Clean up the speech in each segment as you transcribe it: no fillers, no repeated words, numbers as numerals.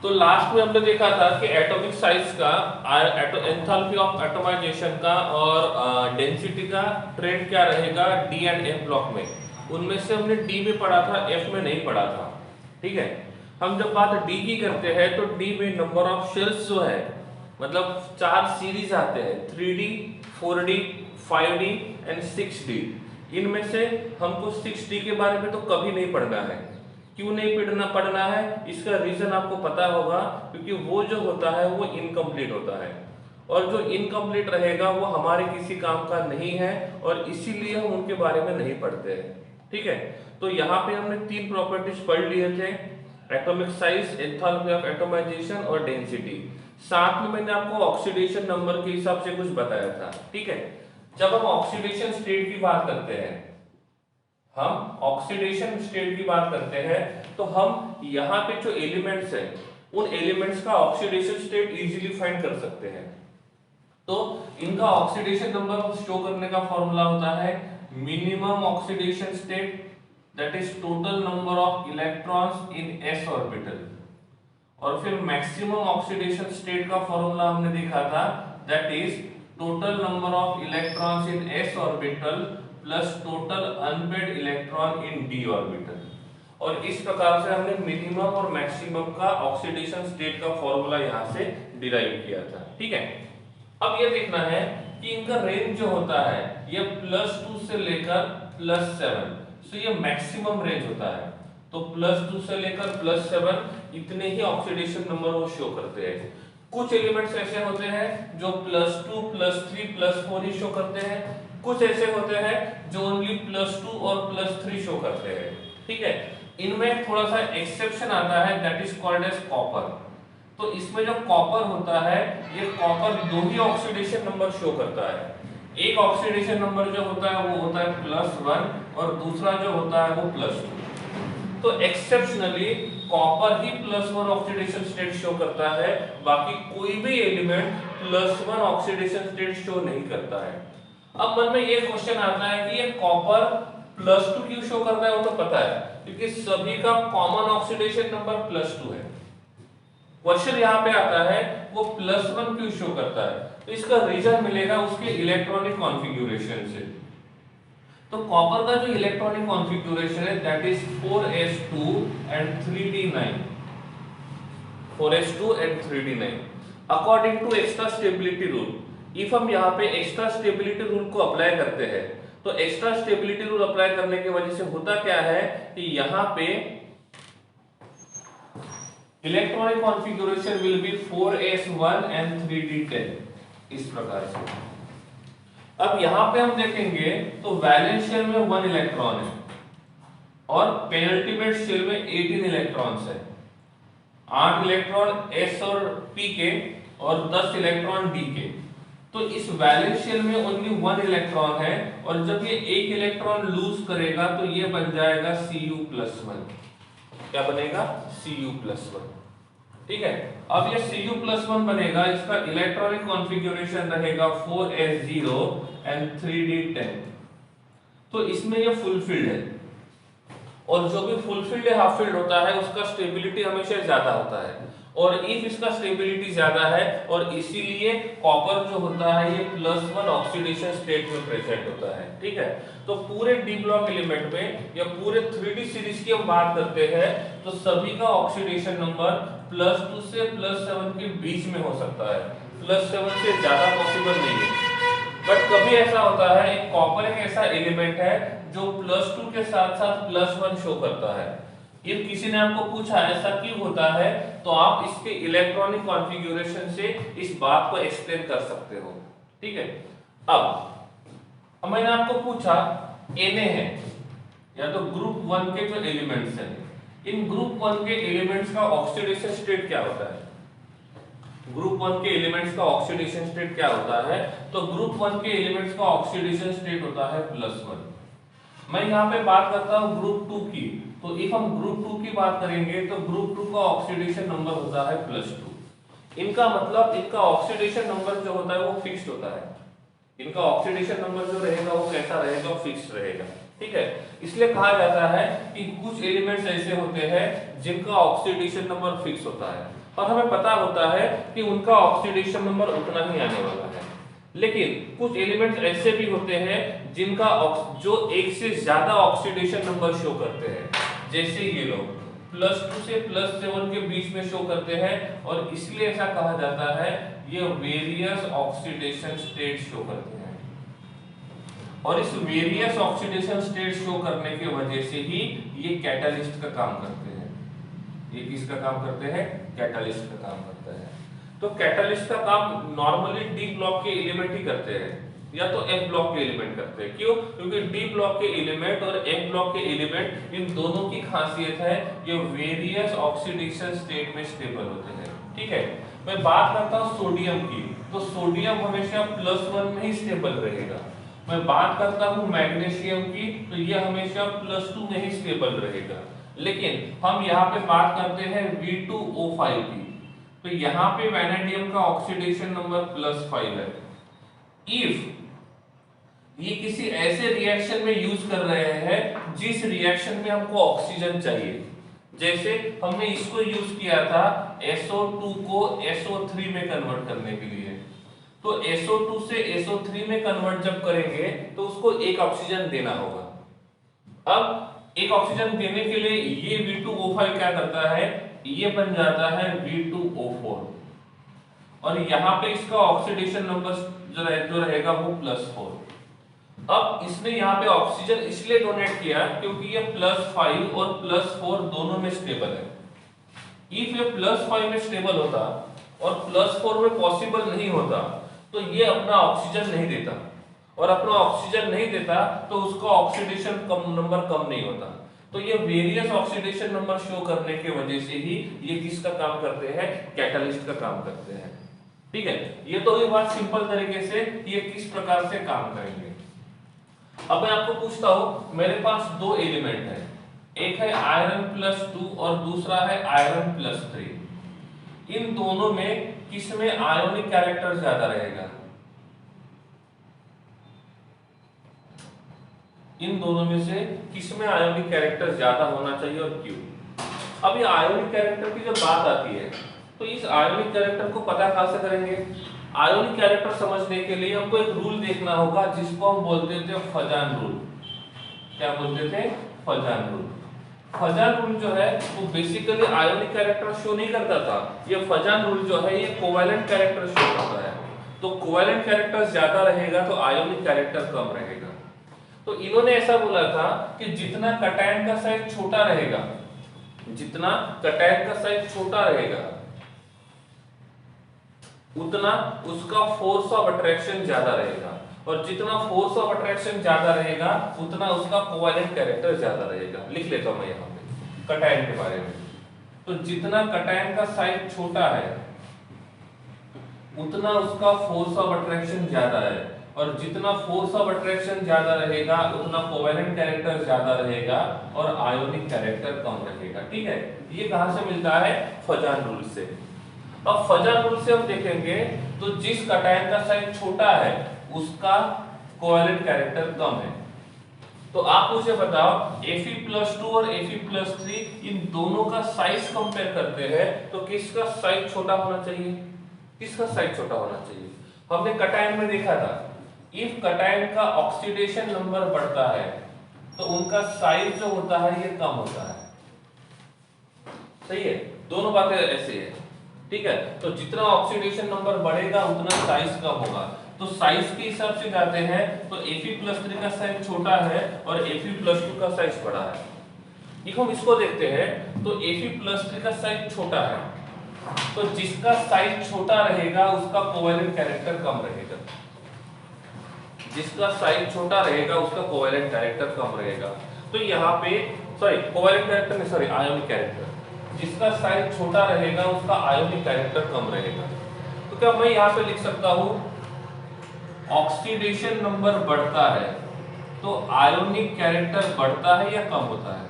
तो लास्ट में हमने देखा था कि एटॉमिक साइज का, एंथैल्पी ऑफ एटमाइजेशन का और डेंसिटी का ट्रेंड क्या रहेगा डी एंड एफ ब्लॉक में। उनमें से हमने डी में पढ़ा था, एफ में नहीं पढ़ा था। ठीक है, हम जब बात डी की करते हैं तो डी में नंबर ऑफ शेल्स जो है, मतलब 4 सीरीज आते हैं, 3D, 4D, 5D and 6D। इनमें से हमको 6D के बारे में तो कभी नहीं पढ़ना है। क्यों नहीं पढ़ना है, इसका रीजन आपको पता होगा, क्योंकि वो जो होता है वो इनकम्प्लीट होता है, और जो इनकम्प्लीट रहेगा वो हमारे किसी काम का नहीं है, और इसीलिए हम उनके बारे में नहीं पढ़ते हैं। ठीक है, तो यहाँ पे हमने 3 प्रॉपर्टीज पढ़ लिए थे, atomic size, enthalpy of atomization और डेंसिटी। साथ में मैंने आपको ऑक्सीडेशन नंबर के हिसाब से कुछ बताया था। ठीक है, जब हम ऑक्सीडेशन स्टेट की बात करते हैं, हम ऑक्सीडेशन स्टेट की बात करते हैं, तो हम यहाँ पे जो एलिमेंट्स हैं उन एलिमेंट्स का ऑक्सीडेशन स्टेट इजीली फाइंड कर सकते हैं। तो इनका ऑक्सीडेशन नंबर शो करने का फॉर्मूला होता है minimum oxidation state, that is total number of electrons in s orbital, और फिर मैक्सिमम ऑक्सीडेशन स्टेट का फॉर्मूला हमने देखा था, that is total number of electrons in s orbital plus total unpaired electron in d orbital. और इस प्रकार से हमने मिनिमम और मैक्सिमम का ऑक्सीडेशन स्टेट का फॉर्मूला यहाँ से डिराइव किया था। ठीक है, अब ये देखना है कि इनका रेंज जो होता है ये +2 से लेकर +7, तो ये मैक्सिमम रेंज होता है। तो +2 से लेकर +7 इतने ही ऑक्सीडेशन नंबर वो शो करते हैं। कुछ एलिमेंट्स ऐसे होते हैं जो +2, +3, +4 ही शो करते हैं, कुछ ऐसे होते हैं जो ओनली +2 और +3 शो करते हैं। ठीक है, इनमें थोड़ा सा एक्सेप्शन आता है, that is called as copper. तो इसमें जो कॉपर होता है, ये कॉपर 2 ही ऑक्सीडेशन नंबर शो करता है। एक ऑक्सीडेशन नंबर जो होता है वो होता है +1 और दूसरा जो होता है वो +2। तो एक्सेप्शनली कॉपर ही +1 ऑक्सीडेशन स्टेट शो करता है, बाकी कोई भी एलिमेंट +1 ऑक्सीडेशन स्टेट शो नहीं करता है। अब मन में ये क्वेश्चन आता है कि ये कॉपर +2 क्यों शो करता है, वो तो पता है, क्योंकि सभी का कॉमन ऑक्सीडेशन नंबर +2 है। क्वेश्चन यहाँ पे आता है वो +1 क्यों शो करता है, तो इसका रीजन मिलेगा उसके इलेक्ट्रॉनिक कॉन्फ़िगरेशन से। तो कॉपर का जो इलेक्ट्रॉनिक कॉन्फ़िगरेशन है, that is 4s2 and 3d9, 4s2 and 3d9 according to extra stability rule. If हम यहाँ पे एक्स्ट्रा स्टेबिलिटी रूल को अप्लाई करते हैं, तो एक्स्ट्रा स्टेबिलिटी रूल अप्लाई करने की वजह से होता क्या है कि यहाँ पे electronic configuration will be 4s1 and 3d10 इस प्रकार से। अब यहां पे हम देखेंगे तो वैलेंस शेल में 1 इलेक्ट्रॉन है और पेनल्टीमेट शेल में 18 इलेक्ट्रॉन्स है। 8 इलेक्ट्रॉन s और p के और 10 इलेक्ट्रॉन d के। तो इस वैलेंस शेल में ओनली 1 इलेक्ट्रॉन है, और जब ये एक इलेक्ट्रॉन लूज करेगा तो ये बन जाएगा Cu+1। क्या बनेगा? Cu+1। ठीक है, अब ये Cu+1 बनेगा, इसका इलेक्ट्रॉनिक कॉन्फ़िगरेशन रहेगा 4s0 एंड 3d10। तो इसमें ये फुलफिल्ड है, और जो भी फुलफिल्ड या हाफ फिल्ड होता है उसका स्टेबिलिटी हमेशा ज्यादा होता है, और इफ इसका स्टेबिलिटी ज्यादा है और इसीलिए कॉपर जो होता है ये +1 ऑक्सीडेशन स्टेट में प्रेजेंट होता है। ठीक है, तो पूरे डी ब्लॉक एलिमेंट में या पूरे 3D सीरीज की हम बात करते हैं तो सभी का ऑक्सीडेशन नंबर +2 से +7 के बीच में हो सकता है, +7 से ज्यादा पॉसिबल नहीं है। बट कभी ऐसा होता है, एक कॉपर एक ऐसा एलिमेंट है जो +2 के साथ साथ +1 शो करता है। ये किसी ने आपको पूछा ऐसा क्यों होता है, तो आप इसके इलेक्ट्रॉनिक कॉन्फ़िगरेशन से इस बात को एक्सप्लेन कर सकते हो। ठीक है, अब मैंने आपको पूछा Na है या तो ग्रुप 1 के जो एलिमेंट्स हैं, इन ग्रुप 1 के एलिमेंट्स का ऑक्सीडेशन स्टेट क्या होता है? ग्रुप 1 के एलिमेंट्स का ऑक्सीडेशन स्टेट क्या होता है? तो ग्रुप 1 के एलिमेंट्स का ऑक्सीडेशन स्टेट होता है +1। मैं यहाँ पे बात करता हूँ ग्रुप 2 की, तो इफ हम ग्रुप 2 की बात करेंगे तो ग्रुप 2 का ऑक्सीडेशन नंबर होता है +2। इनका मतलब इनका ऑक्सीडेशन नंबर जो होता है वो फिक्स्ड होता है। इनका ऑक्सीडेशन नंबर जो रहेगा वो कैसा रहेगा? फिक्स्ड रहेगा। ठीक है। इसलिए कहा जाता है कि कुछ एलिमेंट्स ऐसे होते हैं जिनका ऑक्सीडेशन नंबर फिक्स होता है और हमें पता होता है कि उनका ऑक्सीडेशन नंबर उतना ही आने वाला है। लेकिन कुछ एलिमेंट्स ऐसे भी होते हैं जिनका जो एक से ज्यादा ऑक्सीडेशन नंबर शो करते हैं, जैसे ये लोग +2 से +7 के बीच में शो करते हैं और इसलिए ऐसा कहा जाता है ये वेरियस ऑक्सीडेशन स्टेट शो करते हैं। और इस वेरियस ऑक्सीडेशन स्टेट शो करने की वजह से ही ये कैटालिस्ट का काम करते हैं। ये किसका काम करते हैं? कैटालिस्ट का काम करता है। तो कैटालिस्ट का काम नॉर्मली डी ब्लॉक के एलिमेंट ही करते हैं या तो एफ ब्लॉक के एलिमेंट करते हैं। क्यों? क्योंकि डी ब्लॉक के एलिमेंट और एफ ब्लॉक के एलिमेंट इन दोनों की खासियत है ये वेरियस ऑक्सीडेशन स्टेट में स्टेबल होते हैं। ठीक है, मैं बात करता हूं सोडियम की, तो सोडियम हमेशा +1 में ही स्टेबल रहेगा। मैं बात करता हूं मैग्नीशियम की, तो ये हमेशा +2 में ही स्टेबल रहेगा। लेकिन हम यहाँ पे बात करते हैं V2O5 की, तो यहाँ पे वैनेडियम का ऑक्सीडेशन नंबर +5 है। इफ ये किसी ऐसे रिएक्शन में यूज कर रहे हैं जिस रिएक्शन में हमको ऑक्सीजन चाहिए, जैसे हमने इसको यूज किया था SO2 को SO3 में कन्वर्ट करने के लिए, तो SO2 से SO3 में कन्वर्ट जब करेंगे तो उसको एक ऑक्सीजन देना होगा। अब एक ऑक्सीजन देने के लिए ये V2O5 क्या करता है, ये बन जाता है V2O4 और यहाँ पे इसका ऑक्सीडेशन नंबर जो रहेगा वो +4। अब इसने यहाँ पे ऑक्सीजन इसलिए डोनेट किया क्योंकि ये +5 और +4 दोनों में स्टेबल है। इफ ये +5 में स्टेबल होता और +4 में पॉसिबल नहीं होता तो ये अपना ऑक्सीजन नहीं देता, और अपना ऑक्सीजन नहीं देता तो उसका ऑक्सीडेशन नंबर कम नहीं होता। तो ये वेरियस ऑक्सीडेशन नंबर शो करने की वजह से ही ये किसका काम करते हैं? कैटालिस्ट का काम करते हैं। ठीक है, ये तो ये बात सिंपल तरीके से ये किस प्रकार से काम करेंगे। अब मैं आपको पूछता हूं, मेरे पास दो एलिमेंट है, एक है आयरन +2 और दूसरा है आयरन +3। इन दोनों में किसमें आयोनिक कैरेक्टर ज्यादा रहेगा? इन दोनों में से किसमें आयोनिक कैरेक्टर ज्यादा होना चाहिए और क्यों? अब ये आयोनिक कैरेक्टर की जब बात आती है तो इस आयोनिक कैरेक्टर को पता कहां से करेंगे? आयोनिक कैरेक्टर समझने के लिए हमको एक रूल देखना होगा जिसको हम बोलते थे फजान रूल। क्या बोलते थे? फजान रूल। फजान रूल जो है वो बेसिकली आयोनिक कैरेक्टर शो नहीं करता था। ये फजान रूल जो है ये कोवैलेंट कैरेक्टर शो करता है। तो कोवैलेंट कैरेक्टर ज्यादा रहेगा तो आयोनिक कैरेक्टर कम रहेगा। तो इन्होंने ऐसा बोला था कि जितना कटायन का साइज छोटा रहेगा, जितना कटायन का साइज छोटा रहेगा उतना उसका फोर्स ऑफ अट्रैक्शन ज्यादा रहेगा, और जितना फोर्स ऑफ अट्रैक्शन ज्यादा रहेगा उतना उसका कोवैलेंट कैरेक्टर ज्यादा रहेगा। लिख लेता हूं मैं यहाँ पे कटायन के बारे में। तो जितना कटायन का साइज छोटा है उतना उसका फोर्स ऑफ अट्रैक्शन ज्यादा है, और जितना फोर्स ऑफ अट्रैक्शन ज्यादा रहेगा उतना कोवैलेंट कैरेक्टर ज्यादा रहेगा और आयोनिक कैरेक्टर कम रहेगा। ठीक है, ये कहां से मिलता है? फजान रूल से। अब फजान रूल से हम देखेंगे तो जिस कटायन का साइज छोटा है उसका कोवैलेंट कैरेक्टर कम है। तो आप मुझे बताओ Fe+2 और Fe+3 इन दोनों का साइज कंपेयर करते हैं तो किसका साइज छोटा होना चाहिए? किसका साइज छोटा होना चाहिए? हमने कटायन में देखा था इफ कटायन का ऑक्सीडेशन नंबर बढ़ता है तो उनका साइज जो होता है ये कम होता है। सही है, दोनों बातें ऐसे है। ठीक है, तो जितना ऑक्सीडेशन नंबर बढ़ेगा उतना साइज कम होगा। तो साइज के हिसाब से जाते हैं तो Fe+3 का साइज छोटा है और Fe+2 का साइज बड़ा है। देखो हम इसको देखते हैं तो Fe+3 का साइज छोटा है, तो जिसका साइज छोटा रहेगा उसका कोवैलेंट कैरेक्टर कम रहेगा। जिसका साइज छोटा रहेगा उसका कोवैलेंट कैरेक्टर कम रहेगा। तो यहाँ पे कोवैलेंट कैरेक्टर नहीं, सॉरी आयोनिक कैरेक्टर, जिसका साइज छोटा रहेगा उसका आयोनिक कैरेक्टर कम रहेगा। तो क्या मैं यहाँ पे लिख सकता हूँ ऑक्सीडेशन नंबर बढ़ता है तो आयोनिक कैरेक्टर बढ़ता है या कम होता है?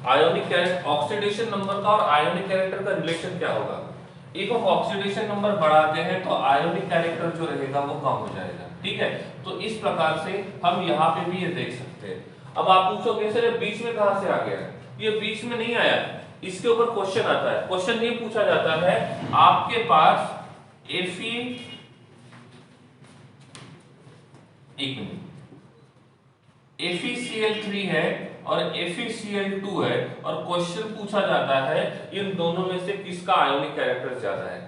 आयोनिक कैरेक्टर, ऑक्सीडेशन नंबर का और आयोनिक कैरेक्टर का रिलेशन क्या होगा? एक ऑक्सीडेशन नंबर बढ़ाते हैं तो आयोनिक कैरेक्टर जो रहेगा वो कम हो जाएगा। ठीक है, तो इस प्रकार से हम यहाँ पे भी ये देख सकते हैं। अब आप पूछोगे सर बीच में कहां से आ गया? ये बीच में नहीं आया, इसके ऊपर क्वेश्चन आता है। क्वेश्चन ये पूछा जाता है आपके पास Fe, एक मिनट, FeCl3 है और FeCl2 है और क्वेश्चन पूछा जाता है इन दोनों में से किसका आयोनिक कैरेक्टर ज्यादा है,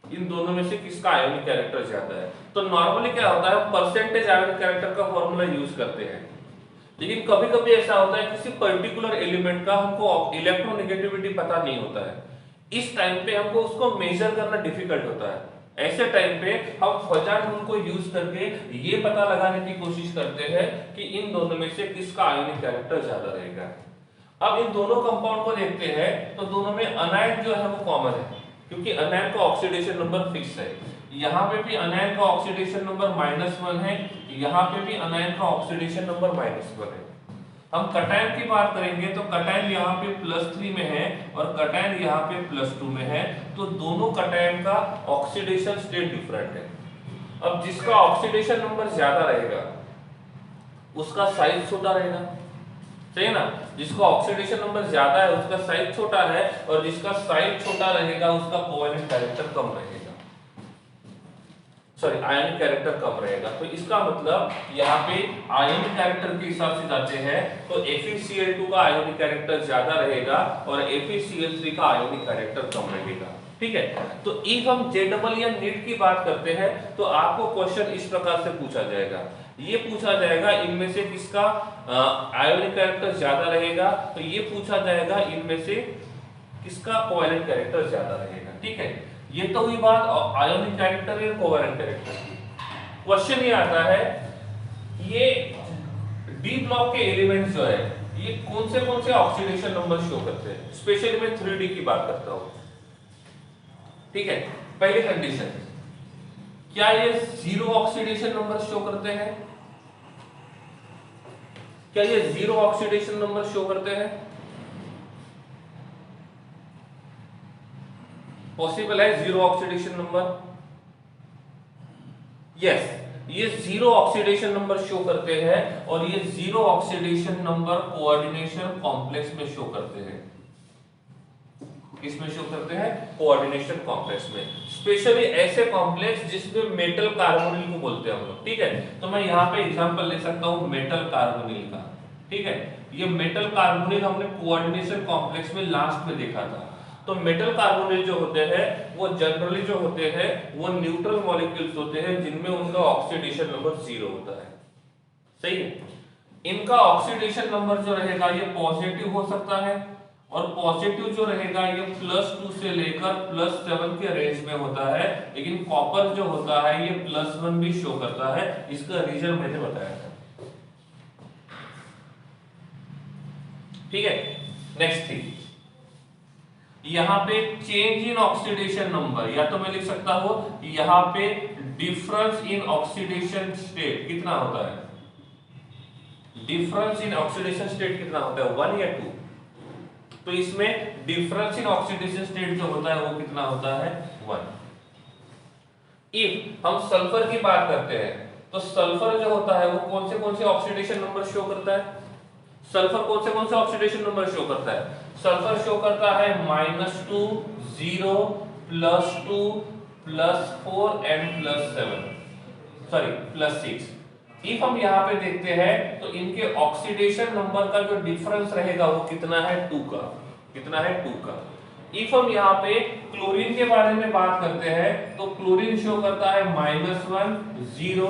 इन दोनों में से किसका आयोनिक कैरेक्टर ज्यादा है। तो नॉर्मली क्या होता है, परसेंटेज आयोनिक कैरेक्टर का फॉर्मूला यूज करते हैं, लेकिन कभी कभी ऐसा होता है किसी पर्टिकुलर एलिमेंट का हमको इलेक्ट्रोनेगेटिविटी पता नहीं होता है, इस टाइम पे हमको उसको मेजर करना डिफिकल्ट होता है। ऐसे टाइम पे हम फजान रूल को यूज करके ये पता लगाने की कोशिश करते हैं कि इन दोनों में से किसका आयोनिक कैरेक्टर ज्यादा रहेगा। अब इन दोनों कंपाउंड को देखते हैं तो दोनों में अनायन जो है वो कॉमन है, क्योंकि अनायन का ऑक्सीडेशन नंबर फिक्स है। यहाँ पे भी अनायन का ऑक्सीडेशन नंबर -1 है, यहाँ पे भी अनायन का ऑक्सीडेशन नंबर -1 है। हम कटायन की बात करेंगे तो कटायन यहाँ पे +3 में है और कटायन यहाँ पे +2 में है, तो दोनों कटायन का ऑक्सीडेशन स्टेट डिफरेंट है। अब जिसका ऑक्सीडेशन नंबर ज्यादा रहेगा उसका साइज छोटा रहेगा, सही है ना, जिसका ऑक्सीडेशन नंबर ज्यादा है उसका साइज छोटा है और जिसका साइज छोटा रहेगा उसका कोवेलेंट कैरेक्टर कम रहेगा, सॉरी आयनिक कैरेक्टर कम रहेगा। तो इसका मतलब यहाँ पे आयनिक कैरेक्टर के हिसाब से जाते हैं तो FeCl2 का आयनिक कैरेक्टर ज्यादा रहेगा और FeCl3 का आयनिक कैरेक्टर कम रहेगा, ठीक है। तो इफ हम जेडबल या नीट की बात करते हैं तो आपको क्वेश्चन इस प्रकार से पूछा जाएगा, ये पूछा जाएगा इनमें से किसका आयनिक कैरेक्टर ज्यादा रहेगा, तो ये पूछा जाएगा इनमें से किसका कोवेलेंट कैरेक्टर ज्यादा रहेगा, ठीक है। ये तो हुई बात आयोनिक कैरेक्टर या कोवेलेंट कैरेक्टर की। क्वेश्चन ये आता है ये डी ब्लॉक के एलिमेंट्स जो है ये कौन से ऑक्सीडेशन नंबर शो करते हैं, स्पेशली मैं 3D की बात करता हूं, ठीक है। पहली कंडीशन, क्या ये 0 ऑक्सीडेशन नंबर शो करते हैं, क्या ये 0 ऑक्सीडेशन नंबर शो करते हैं? पॉसिबल है 0 ऑक्सीडेशन नंबर? यस, ये 0 ऑक्सीडेशन नंबर शो करते हैं और ये 0 ऑक्सीडेशन नंबर कोऑर्डिनेशन कॉम्प्लेक्स में शो करते हैं। किसमें शो करते हैं? कोऑर्डिनेशन कॉम्प्लेक्स में, स्पेशली ऐसे कॉम्प्लेक्स जिसमें मेटल कार्बोनिल को बोलते हैं हम लोग, ठीक है। तो मैं यहाँ पे एग्जांपल ले सकता हूँ मेटल कार्बोनिल का, ठीक है। ये मेटल कार्बोनिल हमने कोऑर्डिनेशन कॉम्प्लेक्स में लास्ट में देखा था। तो मेटल कार्बोनेट जो होते हैं वो जनरली जो होते हैं वो न्यूट्रल मॉलिक्यूल्स होते हैं जिनमें उनका ऑक्सीडेशन नंबर 0 होता है, सही है। इनका ऑक्सीडेशन नंबर जो रहेगा ये पॉजिटिव हो सकता है और पॉजिटिव जो रहेगा ये +2 से लेकर +7 के रेंज में होता है, लेकिन कॉपर जो होता है ये +1 भी शो करता है, इसका रीजन मैंने बताया था, ठीक है। नेक्स्ट थिंग, यहाँ पे चेंज इन ऑक्सीडेशन नंबर, या तो मैं लिख सकता हूं यहाँ पे डिफरेंस इन ऑक्सीडेशन स्टेट कितना होता है, डिफरेंस इन ऑक्सीडेशन स्टेट कितना होता है 1 या 2, तो इसमें डिफरेंस इन ऑक्सीडेशन स्टेट जो होता है वो कितना होता है 1। इफ हम सल्फर की बात करते हैं तो सल्फर जो होता है वो कौन से ऑक्सीडेशन नंबर शो करता है, सल्फर कौन से ऑक्सीडेशन नंबर शो करता है, सल्फर शो करता है -2, 0, +2, +4 एंड +7, सॉरी +6। इफ हम यहाँ पे देखते हैं तो इनके ऑक्सीडेशन नंबर का जो डिफरेंस रहेगा वो कितना है 2 का, कितना है 2 का। इफ हम यहाँ पे क्लोरीन के बारे में बात करते हैं तो क्लोरीन शो करता है -1, 0,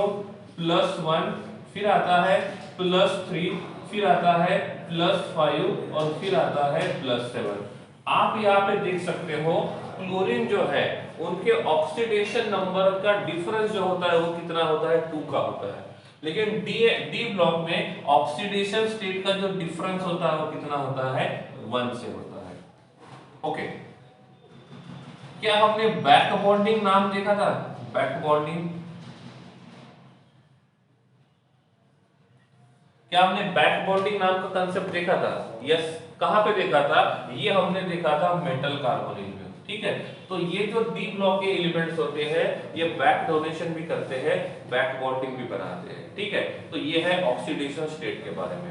+1, फिर आता है +3, फिर आता है +5 और फिर आता है +7। आप यहाँ पे देख सकते हो क्लोरीन जो है उनके ऑक्सीडेशन नंबर का डिफरेंस जो होता है वो कितना होता है 2 का होता है, लेकिन डी ब्लॉक में ऑक्सीडेशन स्टेट का जो डिफरेंस होता है वो कितना होता है 1 से होता है, ओके। क्या हमने बैक बॉन्डिंग नाम देखा था, बैक बॉन्डिंग, क्या हमने बैक बॉन्डिंग नाम का कंसेप्ट देखा था? यस, कहां पे देखा था? ये हमने देखा था मेटल कार्बोनिल में, ठीक है। तो ये जो डी ब्लॉक के एलिमेंट्स होते हैं ये बैक डोनेशन भी करते हैं, बैक बॉन्डिंग भी बनाते हैं, ठीक है। तो ये है ऑक्सीडेशन स्टेट के बारे में।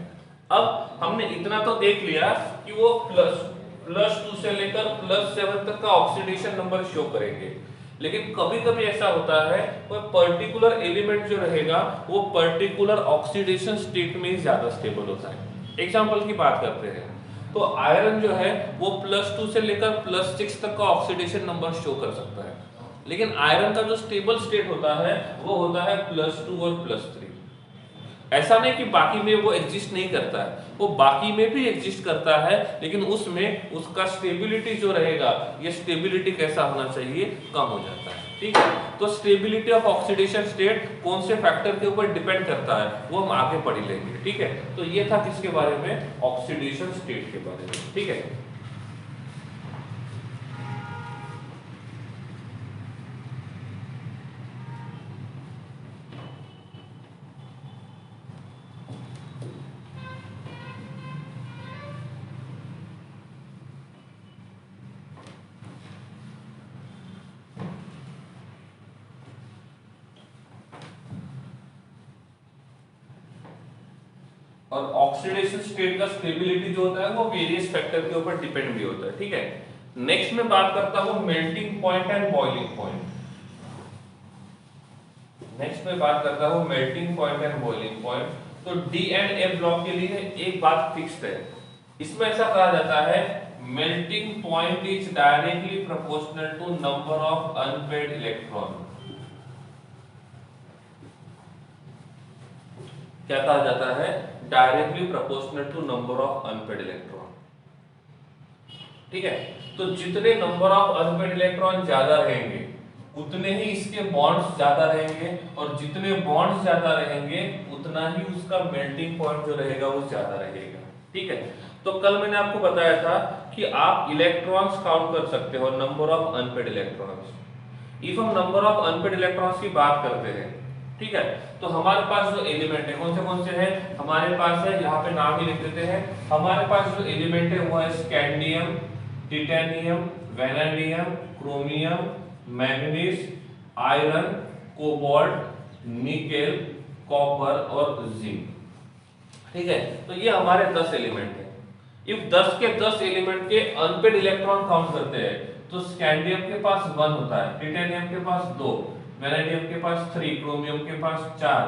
अब हमने इतना तो देख लिया कि वो +2 से लेकर +7 तक का ऑक्सीडेशन नंबर शो करेंगे, लेकिन कभी कभी ऐसा होता है कोई पर्टिकुलर एलिमेंट जो रहेगा वो पर्टिकुलर ऑक्सीडेशन स्टेट में ही ज्यादा स्टेबल होता है। एग्जांपल की बात करते हैं तो आयरन जो है वो +2 से लेकर +6 तक का ऑक्सीडेशन नंबर शो कर सकता है, लेकिन आयरन का जो स्टेबल स्टेट होता है वो होता है +2 और +3। ऐसा नहीं कि बाकी में वो एग्जिस्ट नहीं करता है, वो बाकी में भी एग्जिस्ट करता है, लेकिन उसमें उसका स्टेबिलिटी जो रहेगा, ये स्टेबिलिटी कैसा होना चाहिए, कम हो जाता है, ठीक है। तो स्टेबिलिटी ऑफ ऑक्सीडेशन स्टेट कौन से फैक्टर के ऊपर डिपेंड करता है वो हम आगे पढ़ लेंगे, ठीक है। तो ये था किसके बारे में, ऑक्सीडेशन स्टेट के बारे में, ठीक है। और ऑक्सीडेशन स्टेट का स्टेबिलिटी जो होता है वो वेरियस फैक्टर के ऊपर डिपेंड भी होता है, ठीक है। नेक्स्ट में बात करता हूं melting point and boiling point. Next में बात करता हूं melting point and boiling point. तो डी एंड ए ब्लॉक के लिए एक बात फिक्स्ड है, इसमें ऐसा कहा जाता है melting point is directly proportional to number of unpaired electron. क्या कहा जाता है, directly proportional to number of unpaired electron, ठीक है। तो जितने नंबर ऑफ अनपेयर्ड इलेक्ट्रॉन ज्यादा रहेंगे उतने ही इसके बॉन्ड्स ज्यादा रहेंगे, और जितने बॉन्ड्स ज्यादा रहेंगे उतना ही उसका मेल्टिंग पॉइंट जो रहेगा वो ज्यादा रहेगा, ठीक है। तो कल मैंने आपको बताया था कि आप इलेक्ट्रॉन्स काउंट कर सकते हो, number of unpaired electrons. If हम नंबर ऑफ अनपेयर्ड इलेक्ट्रॉन्स की बात करते हैं, ठीक है, तो हमारे पास जो एलिमेंट है कौन से हैं, हमारे पास है, यहाँ पे नाम ही लिख देते हैं। हमारे पास जो एलिमेंट है वो है scandium, titanium, vanadium, chromium, manganese, iron, cobalt, nickel, copper और जिंक, ठीक है। तो ये हमारे 10 एलिमेंट है। इफ 10 के 10 एलिमेंट के अनपेयर्ड इलेक्ट्रॉन काउंट करते हैं तो स्कैंडियम के पास 1 होता है, टिटेनियम के पास 2, वैनेडियम के पास 3, क्रोमियम के पास 4,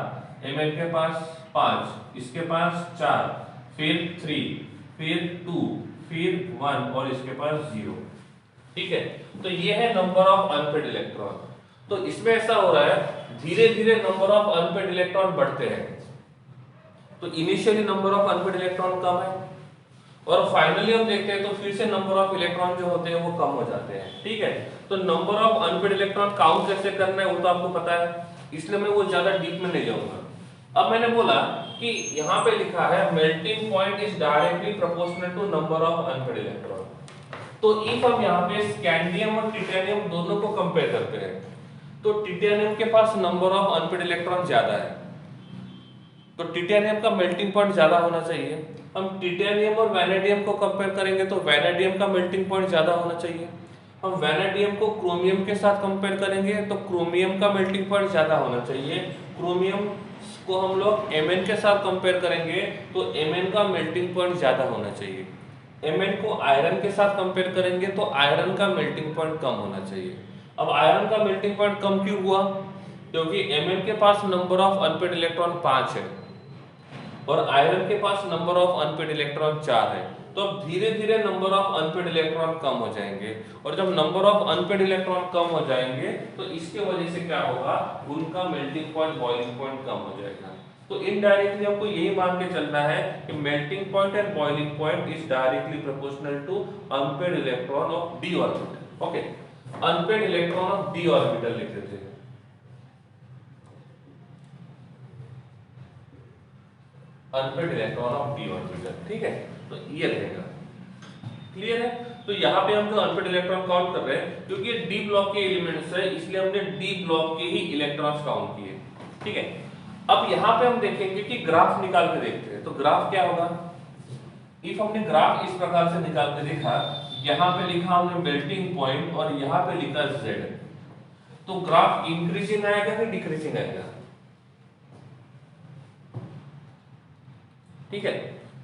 एमएन के पास 5, इसके पास 4, फिर 3, फिर 2, फिर 1 और इसके पास 0, ठीक है। तो ये है नंबर ऑफ अनपेयर्ड इलेक्ट्रॉन। तो इसमें ऐसा हो रहा है धीरे धीरे नंबर ऑफ अनपेयर्ड इलेक्ट्रॉन बढ़ते हैं। तो initially number of unpaired electron कम है और फाइनली हम देखते हैं तो फिर से नंबर ऑफ इलेक्ट्रॉन जो होते हैं वो कम हो जाते हैं, ठीक है। तो number of unpaired electron count कैसे करना है वो तो आपको पता है, इसलिए मैं वो ज्यादा डीप में नहीं जाऊंगा। अब मैंने बोला कि यहाँ पे लिखा है melting point is directly proportional to number of unpaired electron. तो इफ हम यहाँ पे स्कैंडियम और टिटेनियम दोनों को कंपेयर करते हैं तो टिटेनियम के पास नंबर ऑफ अनपेयर्ड इलेक्ट्रॉन ज्यादा है, तो टिटेनियम का मेल्टिंग पॉइंट ज्यादा होना चाहिए। हम टिटेनियम और वैनेडियम को कंपेयर करेंगे तो वैनेडियम का मेल्टिंग पॉइंट ज्यादा होना चाहिए। हम वैनेडियम को क्रोमियम के साथ कंपेयर करेंगे तो क्रोमियम का मेल्टिंग पॉइंट ज्यादा होना चाहिए। क्रोमियम को हम लोग Mn के साथ कंपेयर करेंगे तो Mn का मेल्टिंग पॉइंट ज्यादा होना चाहिए। Mn को आयरन के साथ कंपेयर करेंगे तो आयरन का मेल्टिंग पॉइंट कम होना चाहिए। अब आयरन का मेल्टिंग पॉइंट कम क्यों हुआ, क्योंकि Mn के पास नंबर ऑफ अनपेयर्ड इलेक्ट्रॉन 5 है और आयरन के पास नंबर ऑफ अनपेयर्ड इलेक्ट्रॉन 4 है। तो अब धीरे धीरे नंबर ऑफ अनपेयर्ड इलेक्ट्रॉन कम हो जाएंगे, और जब नंबर ऑफ अनपेयर्ड इलेक्ट्रॉन कम हो जाएंगे तो इसके वजह से क्या होगा, उनका मेल्टिंग पॉइंट बॉइलिंग पॉइंट कम हो जाएगा। तो इनडायरेक्टली आपको यही मान के चलना है कि melting point and boiling point is directly proportional to unpaired electron of d orbital. Okay, unpaired electron of d orbital लिख देते हैं। Unpaired electron of d orbital, ठीक है। तो ये रहेगा, क्लियर है। तो यहाँ पे हम जो अनपेयर्ड इलेक्ट्रॉन काउंट कर रहे हैं क्योंकि ये डी ब्लॉक के एलिमेंट्स है इसलिए हमने डी ब्लॉक के ही इलेक्ट्रॉन्स काउंट किए, ठीक है। अब यहाँ पे हम देखेंगे कि ग्राफ निकाल के देखते हैं। तो ग्राफ क्या होगा, इफ हमने ग्राफ इस प्रकार से निकाल के देखा, यहाँ पे लिखा हमने मेल्टिंग पॉइंट और यहाँ पे लिखा z, तो ग्राफ इंक्रीजिंग आएगा कि डिक्रीजिंग आएगा? ठीक है,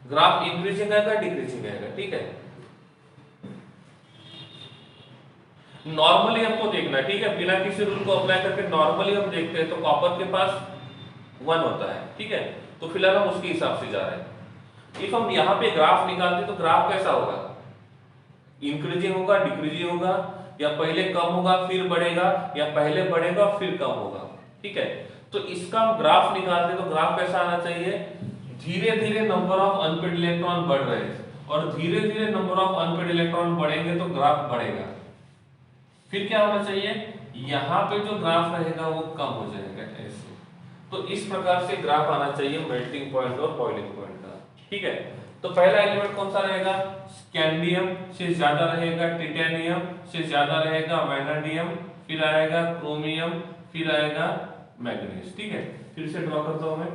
ग्राफ इंक्रीजिंग आएगा डिक्रीजिंग आएगा। ठीक है, नॉर्मली हमको देखना, ठीक है, बिना किसी रूल को अप्लाई करके नॉर्मली हम देखते हैं तो कॉपर के पास 1 होता है। ठीक है, तो फिलहाल हम उसके हिसाब से जा रहे हैं। इफ हम यहाँ पे ग्राफ निकालते तो ग्राफ कैसा होगा? इंक्रीजिंग होगा, डिक्रीजिंग होगा, या पहले कम होगा फिर बढ़ेगा, या पहले बढ़ेगा फिर कम होगा। ठीक है, तो इसका हम ग्राफ निकालते तो ग्राफ कैसा आना चाहिए? धीरे धीरे नंबर ऑफ अनपेड इलेक्ट्रॉन बढ़ रहे हैं और धीरे धीरे नंबर ऑफ अनपेड इलेक्ट्रॉन बढ़ेंगे तो ग्राफ बढ़ेगा। फिर क्या होना चाहिए? यहाँ पे जो ग्राफ रहेगा वो कम हो जाएगा ऐसे। तो इस प्रकार से ग्राफ आना चाहिए मेल्टिंग पॉइंट और बॉइलिंग पॉइंट का। ठीक है, तो पहला एलिमेंट कौन सा रहेगा? स्कैंडियम से ज्यादा रहेगा टिटेनियम, से ज्यादा रहेगा वैनेडियम, फिर आएगा क्रोमियम, फिर आएगा मैग्नीज। ठीक है, फिर से ड्रॉ करता हूं मैं।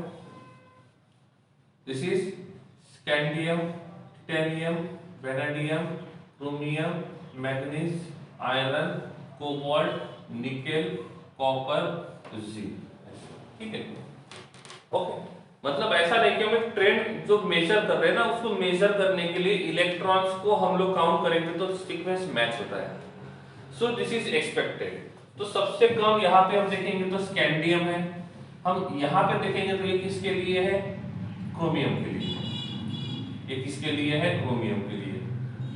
This is scandium, titanium, vanadium, chromium, manganese, iron, cobalt, nickel, copper, zinc. ठीक है, ओके, मतलब ऐसा नहीं कि हम ट्रेंड जो मेजर कर रहे हैं ना, उसको मेजर करने के लिए इलेक्ट्रॉन्स को हम लोग काउंट करेंगे तो सीक्वेंस मैच होता है। So this is expected. तो सबसे कम यहाँ पे हम देखेंगे तो स्कैंडियम है, हम यहाँ पे देखेंगे तो ये किसके लिए है? क्रोमियम के लिए। ये किसके लिए है? क्रोमियम के लिए।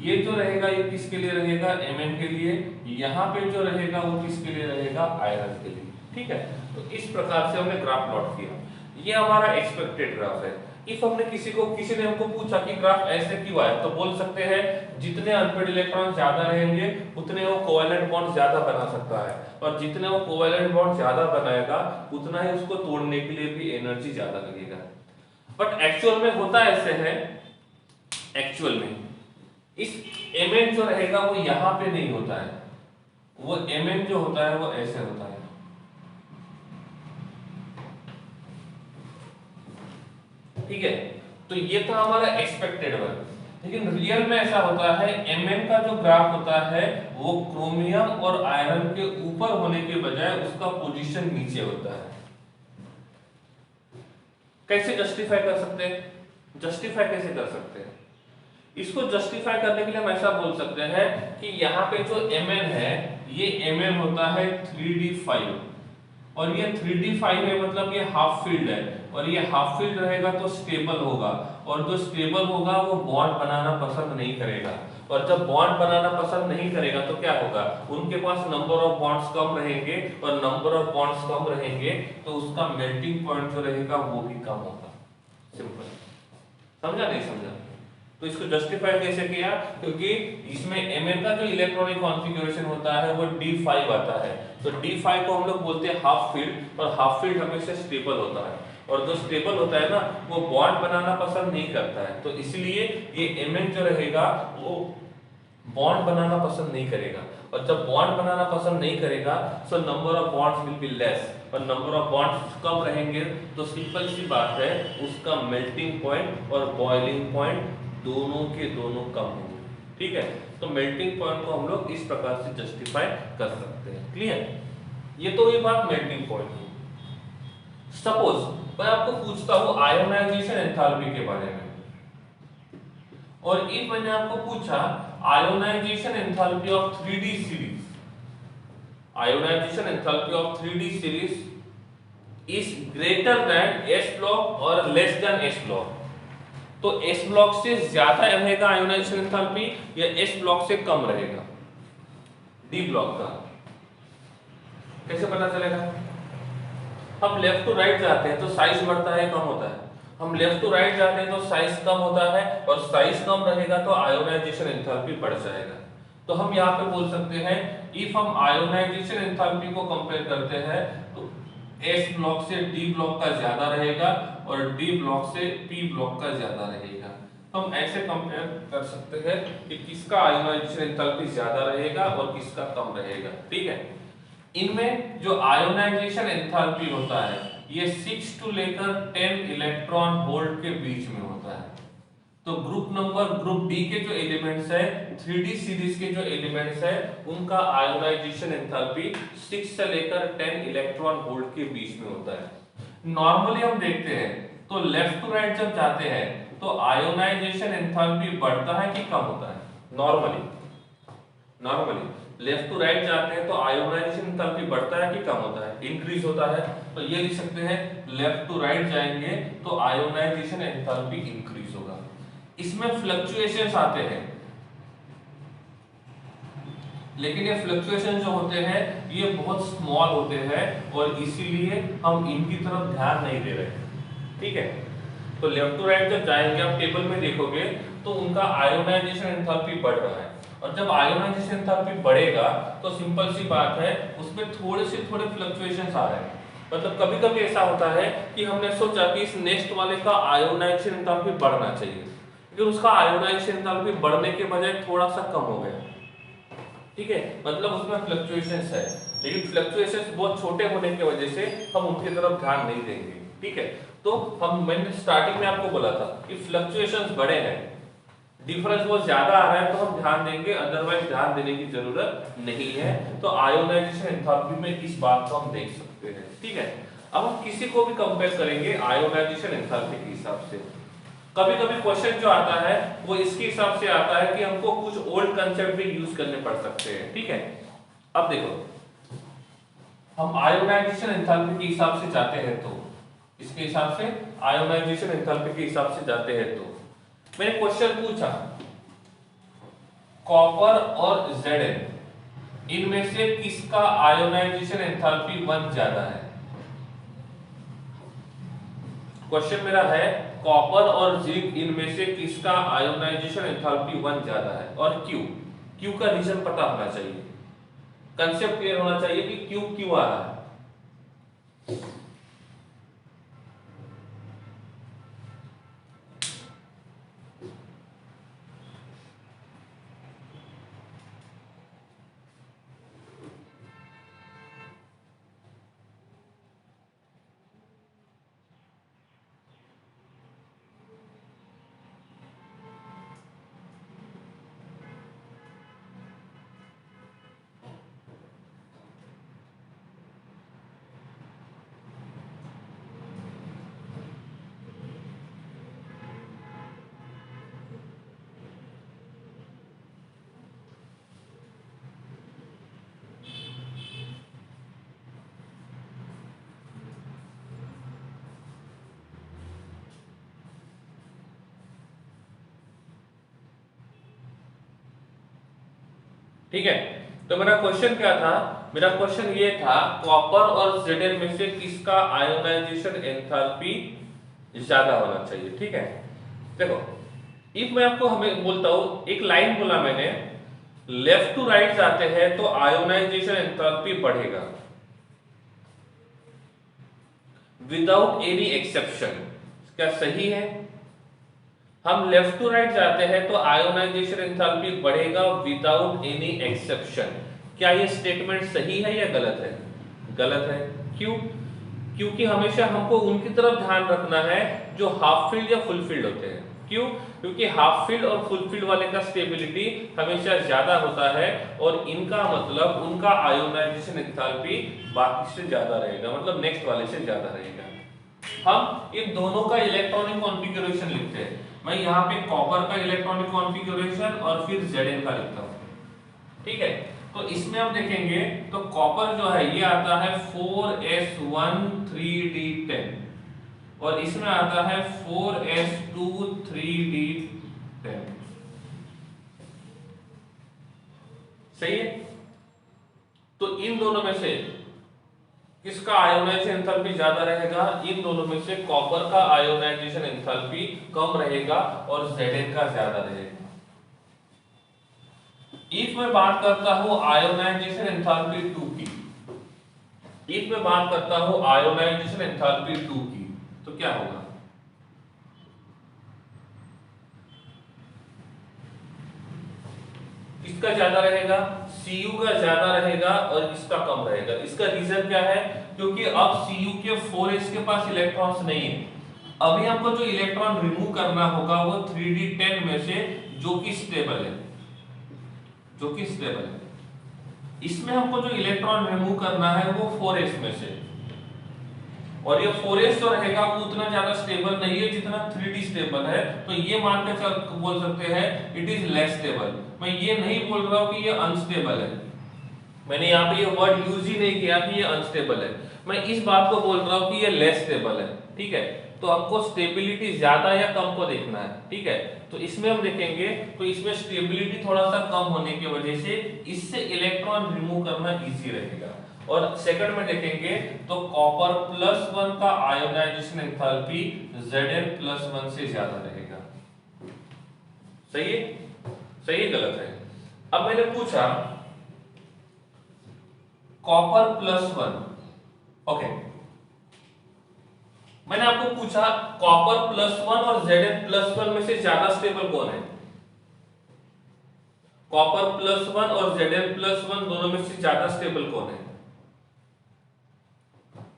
ये जो रहेगा ये किसके लिए रहेगा? Mn के लिए। यहाँ पे जो रहेगा वो किसके लिए रहेगा? आयरन के लिए। ठीक है, तो इस प्रकार से हमने ग्राफ प्लॉट किया। ये हमारा एक्सपेक्टेड ग्राफ है। इफ हमने किसी ने हमको पूछा कि ग्राफ ऐसे क्यों आया, तो बोल सकते हैं जितने अनपेड इलेक्ट्रॉन ज्यादा रहेंगे उतने वो कोवैलेंट बॉन्ड ज्यादा बना सकता है, और जितने वो कोवैलेंट बॉन्ड ज्यादा बनाएगा उतना ही उसको तोड़ने के लिए भी एनर्जी ज्यादा लगेगा। बट एक्चुअल में होता ऐसे है, एक्चुअल में इस Mn जो रहेगा वो यहाँ पे नहीं होता है, वो Mn जो होता है वो ऐसे होता है। ठीक है, तो ये था हमारा एक्सपेक्टेड वर्क, लेकिन रियल में ऐसा होता है Mn का जो ग्राफ होता है वो क्रोमियम और आयरन के ऊपर होने के बजाय उसका पोजीशन नीचे होता है। कैसे जस्टिफाई कर सकते हैं? जस्टिफाई कैसे कर सकते हैं? इसको जस्टिफाई करने के लिए हम ऐसा बोल सकते हैं कि यहाँ पे जो Mn है ये Mn होता है 3d5, और ये 3d5 है मतलब ये हाफ फील्ड है, और ये हाफ फील्ड रहेगा तो स्टेबल होगा, और जो स्टेबल होगा वो बॉन्ड बनाना पसंद नहीं करेगा, और जब बॉन्ड बनाना पसंद नहीं करेगा तो क्या होगा? उनके पास नंबर ऑफ बॉन्ड्स कम रहेंगे, और नंबर ऑफ बॉन्ड्स कम रहेंगे तो उसका मेल्टिंग पॉइंट जो रहेगा वो भी कम होगा। सिंपल, समझा नहीं समझा? तो इसको जस्टिफाई कैसे किया? क्योंकि इसमें Mn का जो इलेक्ट्रॉनिक कॉन्फ़िगरेशन होता है वो d5 आता है, तो d5 को हम लोग बोलते हैं हाफ फील्ड, और हाफ फील्ड हमेशा स्टेबल होता है, और जो स्टेबल होता है ना वो बॉन्ड बनाना पसंद नहीं करता है, तो इसलिए ये Mn जो रहेगा वो बॉन्ड बनाना पसंद नहीं करेगा, और जब बॉन्ड बनाना पसंद नहीं करेगा so number of bonds will be less, और नंबर ऑफ बॉन्ड्स कम रहेंगे तो सिंपल सी बात है उसका मेल्टिंग पॉइंट और बॉइलिंग पॉइंट दोनों के दोनों कम होंगे। ठीक है, तो मेल्टिंग पॉइंट को हम लोग इस प्रकार से जस्टिफाई कर सकते हैं। क्लियर? ये तो ये बात मेल्टिंग पॉइंट की। सपोज मैं आपको पूछता हूं आयोनाइजेशन एंथैल्पी के बारे में, और इफ मैंने आपको पूछा ionisation enthalpy of 3D series, ionisation enthalpy of 3D series is greater than S block और लेस देन S ब्लॉक, तो S ब्लॉक से ज्यादा रहेगा आयोनाइजेशन एंथैल्पी या S ब्लॉक से कम रहेगा? D ब्लॉक का कैसे पता चलेगा? हम लेफ्ट टू राइट जाते हैं तो साइज बढ़ता है कम होता है, हम लेफ्ट टू राइट जाते हैं तो साइज कम होता है, और साइज कम रहेगा तो आयोनाइजेशन एंथैल्पी बढ़ जाएगा। तो हम यहाँ पे बोल सकते हैं इफ हम आयोनाइजेशन एंथैल्पी को कंपेयर करते हैं तो S ब्लॉक से D ब्लॉक का ज्यादा रहेगा और D ब्लॉक से P ब्लॉक का ज्यादा रहेगा। हम ऐसे कंपेयर कर सकते हैं कि किसका आयोनाइजेशन एंथैल्पी ज्यादा रहेगा और किसका कम रहेगा। ठीक है, इनमें जो आयोनाइजेशन एंथैल्पी होता है ये 6 to लेकर 10 इलेक्ट्रॉन वोल्ट के बीच में होता है। तो ग्रुप नंबर ग्रुप डी के जो एलिमेंट्स है 3D सीरीज के जो एलिमेंट्स है उनका आयोनाइजेशन एंथैल्पी 6 से लेकर 10 इलेक्ट्रॉन वोल्ट के बीच में होता है। नॉर्मली हम देखते हैं तो लेफ्ट टू राइट जब जाते हैं तो आयोनाइजेशन एंथैल्पी बढ़ता है कि कम होता है? नॉर्मली लेफ्ट टू राइट जाते हैं तो आयोनाइजेशन एंथैल्पी बढ़ता है कि कम होता है? इंक्रीज होता है। तो ये लिख सकते हैं लेफ्ट टू राइट जाएंगे तो आयोनाइजेशन एंथैल्पी इंक्रीज होगा। इसमें फ्लक्चुएशंस आते हैं, लेकिन ये फ्लक्चुएशन जो होते हैं ये बहुत स्मॉल होते हैं और इसीलिए हम इनकी तरफ ध्यान नहीं दे रहे। ठीक है, तो लेफ्ट टू राइट जब जाएंगे आप टेबल में देखोगे तो उनका आयोनाइजेशन एंथैल्पी बढ़ रहा है, और जब आयोनाइजेशन एंथैल्पी बढ़ेगा तो सिंपल सी बात है उसमें थोड़े फ्लक्चुएशंस आ रहे हैं। मतलब कभी कभी ऐसा होता है कि हमने सोचा कि इस नेक्स्ट वाले का आयोनाइजेशन एंथैल्पी बढ़ना चाहिए, लेकिन उसका आयोनाइजेशन एंथैल्पी बढ़ने के बजाय थोड़ा सा कम हो गया। ठीक है, मतलब उसमें फ्लक्चुएशंस है, लेकिन फ्लक्चुएशंस बहुत छोटे होने की वजह से हम उनकी तरफ ध्यान नहीं देंगे। ठीक है, तो मैंने स्टार्टिंग में आपको बोला था कि फ्लक्चुएशंस बड़े हैं, डिफरेंस बहुत ज्यादा आ रहा है तो हम ध्यान देंगे, अदरवाइज ध्यान देने की जरूरत नहीं है। तो आयोनाइजेशन एंथैल्पी में इस बात को हम देख सकते हैं। ठीक है, अब हम किसी को भी कंपेयर करेंगे आयोनाइजेशन एंथैल्पी के हिसाब से। कभी कभी क्वेश्चन जो आता है वो इसके हिसाब से आता है कि हमको कुछ ओल्ड कंसेप्ट भी यूज करने पड़ सकते हैं। ठीक है, अब देखो हम आयोनाइजेशन एंथैल्पी के हिसाब से जाते हैं तो इसके हिसाब से आयोनाइजेशन एंथैल्पी के हिसाब से जाते हैं तो मैंने क्वेश्चन पूछा कॉपर और Zn इनमें से किसका आयोनाइजेशन एंथैल्पी 1 ज्यादा है? क्वेश्चन मेरा है कॉपर और जिंक इनमें से किसका आयोनाइजेशन एंथैल्पी 1 ज्यादा है, और क्यों का रीजन पता होना चाहिए, कंसेप्ट क्लियर होना चाहिए कि क्यों आ रहा है। ठीक है, तो मेरा क्वेश्चन क्या था? मेरा क्वेश्चन ये था कॉपर और Zn में से किसका आयोनाइजेशन एंथैल्पी ज्यादा होना चाहिए। ठीक है, देखो इफ मैं आपको हमें बोलता हूं, एक लाइन बोला मैंने, लेफ्ट टू राइट जाते हैं तो आयोनाइजेशन एंथैल्पी बढ़ेगा विदाउट एनी एक्सेप्शन। क्या सही है? हम लेफ्ट टू राइट जाते हैं तो आयोनाइजेशन एंथैल्पी बढ़ेगा विदाउट एनी एक्सेप्शन। क्या ये स्टेटमेंट सही है या गलत है? गलत है। क्यों? क्योंकि हमेशा हमको उनकी तरफ ध्यान रखना है जो हाफ फील्ड या फुल फील्ड होते हैं। क्यों? क्योंकि हाफ फील्ड और फुल फील्ड वाले का स्टेबिलिटी हमेशा ज्यादा होता है और इनका मतलब उनका आयोनाइजेशन एंथैल्पी बाकी से ज्यादा रहेगा, मतलब नेक्स्ट वाले से ज्यादा रहेगा। हम इन दोनों का इलेक्ट्रॉनिक कॉन्फ़िगरेशन लिखते हैं। मैं यहाँ पे कॉपर का इलेक्ट्रॉनिक कॉन्फ़िगरेशन और फिर Zn का लिखता हूँ। ठीक है, तो इसमें हम देखेंगे तो कॉपर जो है ये आता है 4s1 3d10 और इसमें आता है 4s2 3d10। सही है? तो इन दोनों में से किसका आयोनाइजेशन एंथैल्पी ज्यादा रहेगा? इन दोनों में से कॉपर का आयोनाइजेशन एंथैल्पी कम रहेगा और Zn का ज्यादा रहेगा। इफ मैं बात करता हूं आयोनाइजेशन एंथैल्पी 2 की, इफ मैं बात करता हूं आयोनाइजेशन एंथैल्पी 2 की, तो क्या होगा? किसका ज्यादा रहेगा? Cu का ज्यादा रहेगा और इसका कम रहेगा। इसका रीजन क्या है? क्योंकि अब Cu के 4s के पास इलेक्ट्रॉन्स नहीं है, अभी हमको जो इलेक्ट्रॉन रिमूव करना होगा वो 3d10 में से जो कि स्टेबल है, जो कि स्टेबल है। इसमें हमको जो इलेक्ट्रॉन रिमूव करना है वो 4s में से, और ये 4s जो रहेगा वो उतना ज्यादा स्टेबल नहीं है जितना 3d स्टेबल है, तो ये मान के चल बोल सकते हैं इट इज लेस स्टेबल। मैं ये नहीं बोल रहा हूं कि ये अनस्टेबल है, मैंने यहाँ पे ये वर्ड यूज ही नहीं किया कि ये अनस्टेबल है, मैं इस बात को बोल रहा हूँ कि ये लेस स्टेबल है। ठीक है, तो हमको स्टेबिलिटी ज्यादा या कम को देखना है। ठीक है, तो इसमें हम देखेंगे तो इसमें स्टेबिलिटी थोड़ा सा कम होने की वजह से इससे इलेक्ट्रॉन रिमूव करना इजी रहेगा। और सेकंड में देखेंगे तो कॉपर +1 का आयोनाइजेशन एंथैल्पी Zn+1 से ज्यादा रहेगा। सही है, सही है, गलत है? अब मैंने पूछा कॉपर +1, ओके, मैंने आपको पूछा कॉपर +1 और Zn+1 में से ज्यादा स्टेबल कौन है? कॉपर +1 और Zn+1 दोनों में से ज्यादा स्टेबल कौन है?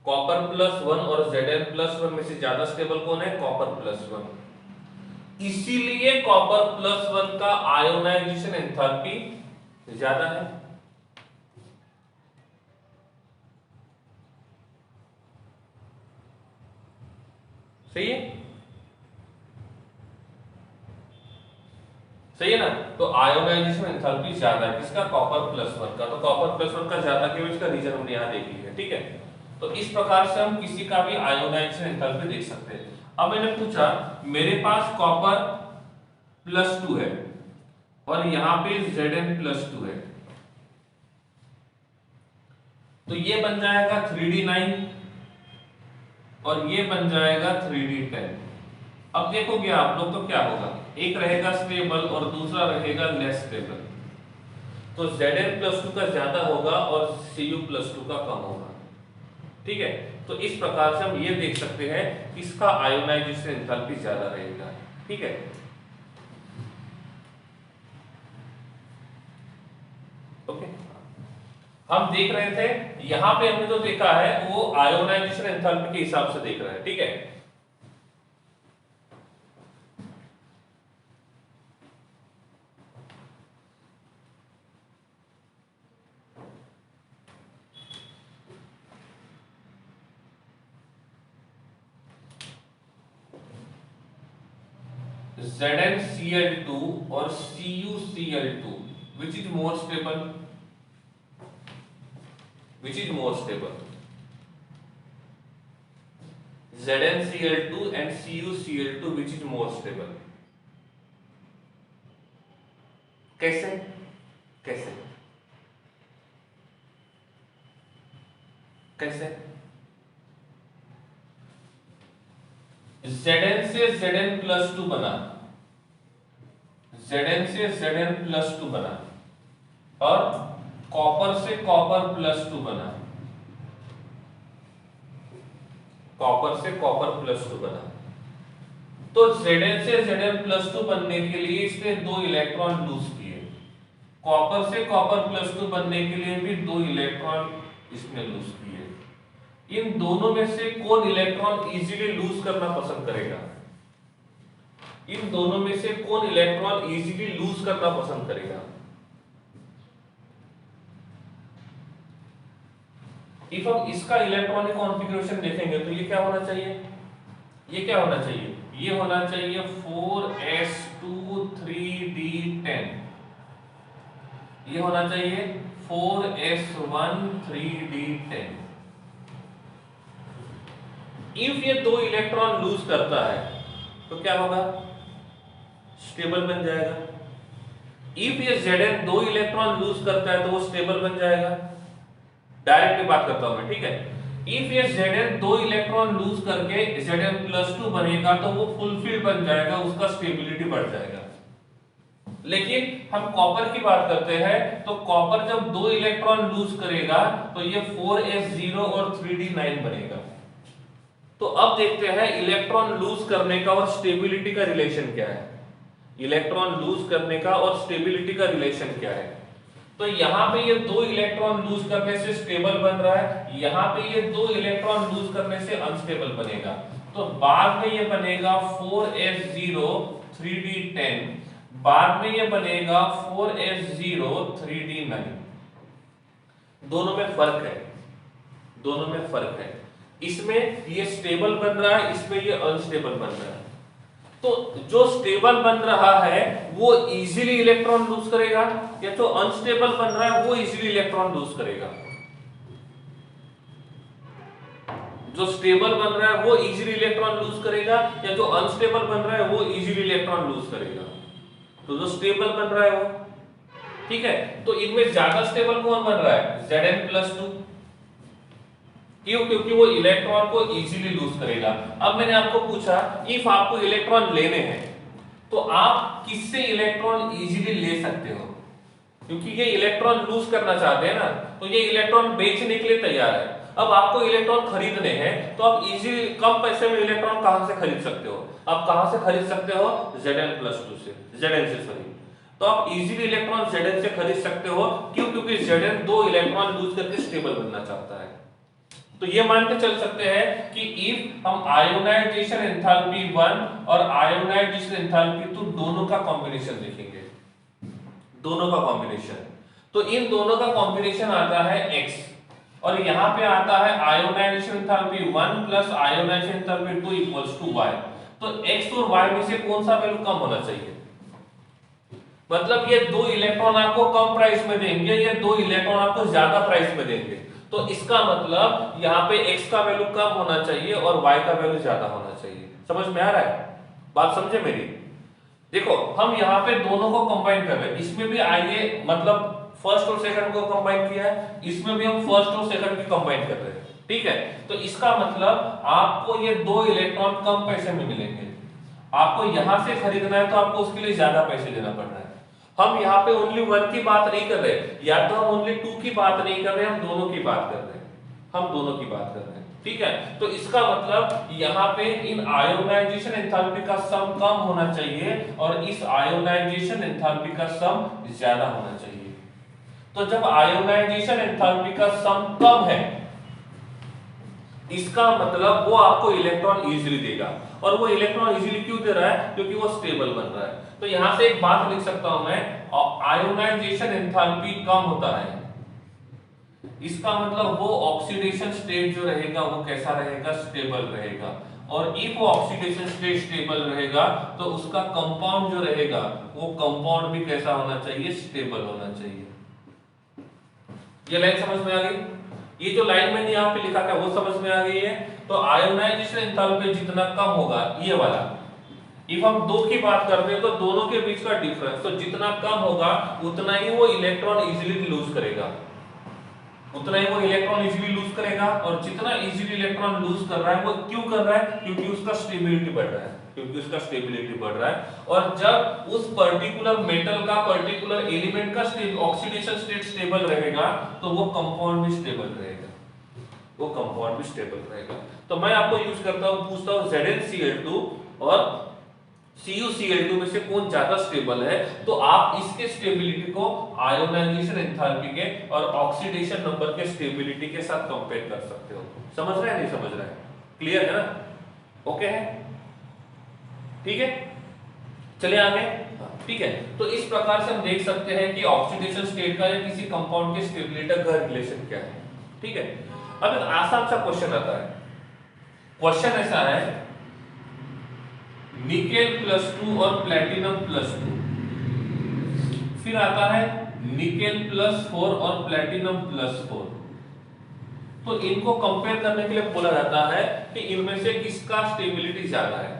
कॉपर +1 और Zn+1 में से ज्यादा स्टेबल कौन है? कॉपर +1। इसीलिए कॉपर +1 का आयोनाइजेशन एंथैल्पी ज्यादा है। सही है, सही है ना? तो आयोनाइजेशन एंथैल्पी ज्यादा है किसका? कॉपर +1 का। तो कॉपर +1 का ज्यादा क्यों, इसका रीजन हमने यहां देख लिया। ठीक है, तो इस प्रकार से हम किसी का भी आयोनाइजेशन एंथैल्पी देख सकते हैं। अब मैंने पूछा मेरे पास कॉपर +2 है और यहां पे Zn+2 है, तो ये बन जाएगा 3d9 और ये बन जाएगा 3d10। अब देखोगे आप लोग तो क्या होगा, एक रहेगा स्टेबल और दूसरा रहेगा लेस स्टेबल, तो Zn+2 का ज्यादा होगा और Cu+2 का कम होगा। ठीक है, तो इस प्रकार से हम ये देख सकते हैं इसका आयोनाइजेशन एंथैल्पी ज्यादा रहेगा। ठीक है, ओके, हम देख रहे थे यहां पे हमने जो देखा है वो आयोनाइजेशन एंथैल्पी के हिसाब से देख रहे हैं। ठीक है, ZnCl2 और CuCl2 which is more stable? Which is more stable? ZnCl2 and CuCl2 which is more stable? कैसे, कैसे, कैसे? Zn से Zn+2 बना, Zn से Zn+2 बना और कॉपर से कॉपर +2 बना, कॉपर से कॉपर +2 बना। तो Zn से Zn+2 बनने के लिए इसने 2 इलेक्ट्रॉन लूज किए, कॉपर से कॉपर +2 बनने के लिए भी 2 इलेक्ट्रॉन इसने लूज किए। इन दोनों में से कौन इलेक्ट्रॉन इजीली लूज करना पसंद करेगा? इन दोनों में से कौन इलेक्ट्रॉन इजीली लूज करना पसंद करेगा? इफ हम इसका इलेक्ट्रॉनिक कॉन्फ़िगरेशन देखेंगे तो ये क्या होना चाहिए? ये क्या होना चाहिए? ये होना चाहिए 4s2 3d10, ये होना चाहिए 4s1 3d10। इफ ये 2 इलेक्ट्रॉन लूज करता है तो क्या होगा? स्टेबल बन जाएगा। इफ ये Zn 2 इलेक्ट्रॉन लूज करता है तो वो स्टेबल बन जाएगा। डायरेक्टली बात करता हूं मैं, ठीक है? इफ ये Zn 2 इलेक्ट्रॉन लूज करके Zn+2 बनेगा तो वो फुलफिल बन जाएगा, उसका स्टेबिलिटी बढ़ जाएगा। लेकिन हम कॉपर की बात करते हैं तो कॉपर जब 2 इलेक्ट्रॉन लूज करेगा तो ये 4s0 और 3d9 बनेगा। तो अब देखते हैं इलेक्ट्रॉन लूज करने का और स्टेबिलिटी का रिलेशन क्या है। इलेक्ट्रॉन लूज करने का और स्टेबिलिटी का रिलेशन क्या है? तो यहाँ पे ये 2 इलेक्ट्रॉन लूज करने से स्टेबल बन रहा है, यहाँ पे ये 2 इलेक्ट्रॉन लूज करने से अनस्टेबल बनेगा। तो बाद में ये बनेगा 4s0 3d10, बाद में ये बनेगा 4s0 3d9। दोनों में फर्क है, दोनों में फर्क है। इसमें ये स्टेबल बन रहा है, इसमें ये अनस्टेबल बन रहा है। तो जो स्टेबल बन रहा है वो इजीली इलेक्ट्रॉन लूज करेगा, या जो अनस्टेबल बन रहा है वो इजीली इलेक्ट्रॉन लूज करेगा। जो स्टेबल बन रहा है वो इजीली इलेक्ट्रॉन लूज करेगा, या जो अनस्टेबल बन रहा है वो इजीली इलेक्ट्रॉन लूज करेगा। तो जो स्टेबल बन रहा है वो, ठीक है। तो इनमें ज्यादा स्टेबल कौन बन रहा है? Zn+2। क्यों? क्योंकि वो इलेक्ट्रॉन को इजीली लूज करेगा। अब मैंने आपको पूछा इफ आपको इलेक्ट्रॉन लेने हैं तो आप किससे इलेक्ट्रॉन इजीली ले सकते हो? क्योंकि ये इलेक्ट्रॉन लूज करना चाहते हैं ना, तो ये इलेक्ट्रॉन बेचने के लिए तैयार है। अब आपको इलेक्ट्रॉन खरीदने हैं तो आप इजीली कम पैसे में इलेक्ट्रॉन कहां से खरीद सकते हो? आप कहां से खरीद सकते हो? Zn+2 से, Zn से सॉरी। तो आप इजीली इलेक्ट्रॉन Zn से खरीद सकते हो। क्यों? क्योंकि Zn 2 इलेक्ट्रॉन लूज करके स्टेबल बनना चाहता है। तो ये मान के चल सकते हैं कि इफ हम आयोनाइजेशन एंथैल्पी 1 और आयोनाइजेशन एंथैल्पी 2 दोनों का कॉम्बिनेशन देखेंगे, दोनों का कॉम्बिनेशन, तो इन दोनों का कॉम्बिनेशन आता है x, और यहां पे आता है ionization enthalpy 1 plus ionization enthalpy 2 equals to y। तो x और y में से कौन सा वैल्यू कम होना चाहिए? मतलब ये दो इलेक्ट्रॉन आपको कम प्राइस में देंगे, ये दो इलेक्ट्रॉन आपको ज्यादा प्राइस में देंगे। तो इसका मतलब यहाँ पे x का वैल्यू कम होना चाहिए और y का वैल्यू ज्यादा होना चाहिए। समझ में आ रहा है? बात समझे मेरी? देखो हम यहाँ पे दोनों को कंबाइन कर रहे हैं। इसमें भी आइए मतलब फर्स्ट और सेकंड को कंबाइन किया है, इसमें भी हम फर्स्ट और सेकंड की कंबाइन कर रहे हैं, ठीक है। तो इसका मतलब आपको ये दो इलेक्ट्रॉन कम पैसे में मिलेंगे। आपको यहां से खरीदना है तो आपको उसके लिए ज्यादा पैसे देना पड़ रहा है। हम यहाँ पे ओनली 1 की बात नहीं कर रहे, या तो हम ओनली 2 की बात नहीं कर रहे, हम दोनों की बात कर रहे हैं, हम दोनों की बात कर रहे हैं, ठीक है। तो इसका मतलब यहाँ पे इन आयोनाइजेशन एंथैल्पी का सम कम होना चाहिए और इस आयोनाइजेशन एंथैल्पी का सम ज्यादा होना चाहिए। तो जब आयोनाइजेशन एंथैल्पी का सम कम है, इसका मतलब वो आपको इलेक्ट्रॉन इजीली देगा। और वो इलेक्ट्रॉन इजीली क्यों दे रहा है? क्योंकि वो स्टेबल बन रहा है। तो यहां से एक बात लिख सकता हूं मैं, आयोनाइजेशन एंथैल्पी कम होता है, इसका मतलब वो ऑक्सीडेशन स्टेट जो रहेगा वो कैसा रहेगा? स्टेबल रहेगा। और इफ वो ऑक्सीडेशन स्टेट स्टेबल रहेगा तो उसका कंपाउंड जो रहेगा वो कंपाउंड भी कैसा होना चाहिए? स्टेबल होना चाहिए। ये लाइन समझ में आ गई? ये जो लाइन मैंने यहाँ पे लिखा था वो समझ में आ गई है? तो आयोनाइजेशन एंथैल्पी जितना कम होगा, ये वाला, इफ हम दो की बात करते हैं तो दोनों के बीच का डिफरेंस तो जितना कम होगा उतना ही वो इलेक्ट्रॉन इजीली लूज करेगा, उतना ही वो इलेक्ट्रॉन इजीली लूज करेगा। और जितना इजीली इलेक्ट्रॉन लूज कर रहा है वो क्यों कर रहा है? क्योंकि उसका स्टेबिलिटी बढ़ रहा है, क्योंकि उसका स्टेबिलिटी बढ़ रहा है। और जब उस पर्टिकुलर मेटल का, पर्टिकुलर एलिमेंट का ऑक्सीडेशन स्टेट स्टेबल रहेगा तो वो कंपाउंड भी स्टेबल रहेगा, वो कंपाउंड भी स्टेबल रहेगा। तो मैं आपको यूज करता हूं, पूछता हूं ZnCl2 और CuCl2 में से कौन ज्यादा स्टेबल है, तो आप इसके स्टेबिलिटी को आयोनाइजेशन एंथैल्पी के और ऑक्सीडेशन नंबर के स्टेबिलिटी के साथ कंपेयर कर सकते हो। समझ रहे हैं? नहीं समझ रहे हैं? क्लियर है ना? ओके है? ठीक है, चलिए आगे। ठीक है, तो इस प्रकार से हम देख सकते हैं कि ऑक्सीडेशन स्टेट का या किसी कंपाउंड के स्टेबिलिटी का रिलेशन क्या है। ठीक है, अब एक आसान सा क्वेश्चन आता है। क्वेश्चन ऐसा है, निकेल +2 और प्लेटिनम +2, फिर आता है निकेल +4 और प्लेटिनम +4। तो इनको कंपेयर करने के लिए बोला जाता है कि इनमें से किसका स्टेबिलिटी ज्यादा है,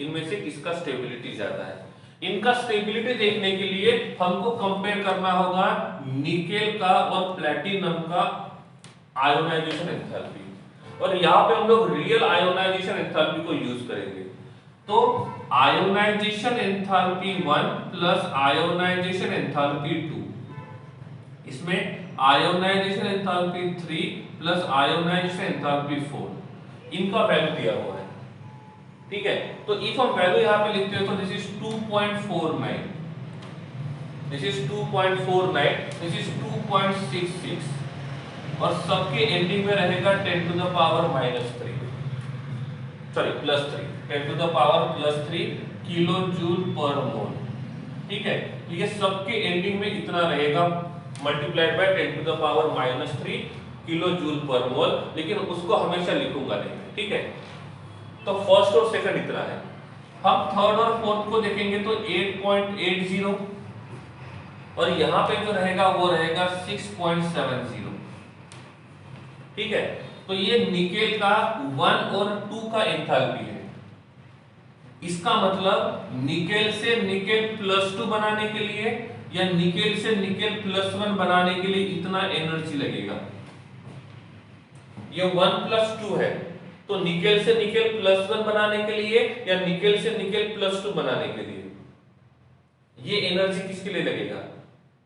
इनमें से किसका स्टेबिलिटी ज्यादा है। इनका स्टेबिलिटी देखने के लिए हमको कंपेयर करना होगा निकेल का और प्लेटिनम का आयोनाइजेशन एंथैल्पी, और यहाँ पे हम लोग रियल आयोनाइजेशन एंथैल्पी को यूज करेंगे। तो ionisation enthalpy 1 plus ionization enthalpy 2, इसमें ionisation enthalpy 3 plus ionization enthalpy 4, इनका वैल्यू दिया हुआ है। ठीक है, तो इफ हम वैल्यू यहाँ पे लिखते हैं तो this is 2.49, this is 2.49, this is 2.66 और सबके एंडिंग में रहेगा 10⁻³ सॉरी +3, 10⁻³ किलो जूल पर मोल। ठीक है, तो ये सबके एंडिंग में इतना रहेगा मल्टीप्लाइड बाय 10⁻³ किलो जूल पर मोल, लेकिन उसको हमेशा लिखूंगा नहीं। ठीक है, तो फर्स्ट और सेकंड इतना है। हम थर्ड और फोर्थ को देखेंगे तो 8.80 और यहाँ पे जो रहेगा वो रहेगा 6.70। ठीक है, तो ये निकेल का 1 और 2 का एंथैल्पी है। इसका मतलब निकेल से निकेल +2 बनाने के लिए या निकेल से निकेल +1 बनाने के लिए इतना एनर्जी लगेगा। ये 1 + 2 है, तो निकेल से निकेल +1 बनाने के लिए या निकेल से निकेल +2 बनाने के लिए ये एनर्जी किसके लिए लगेगा?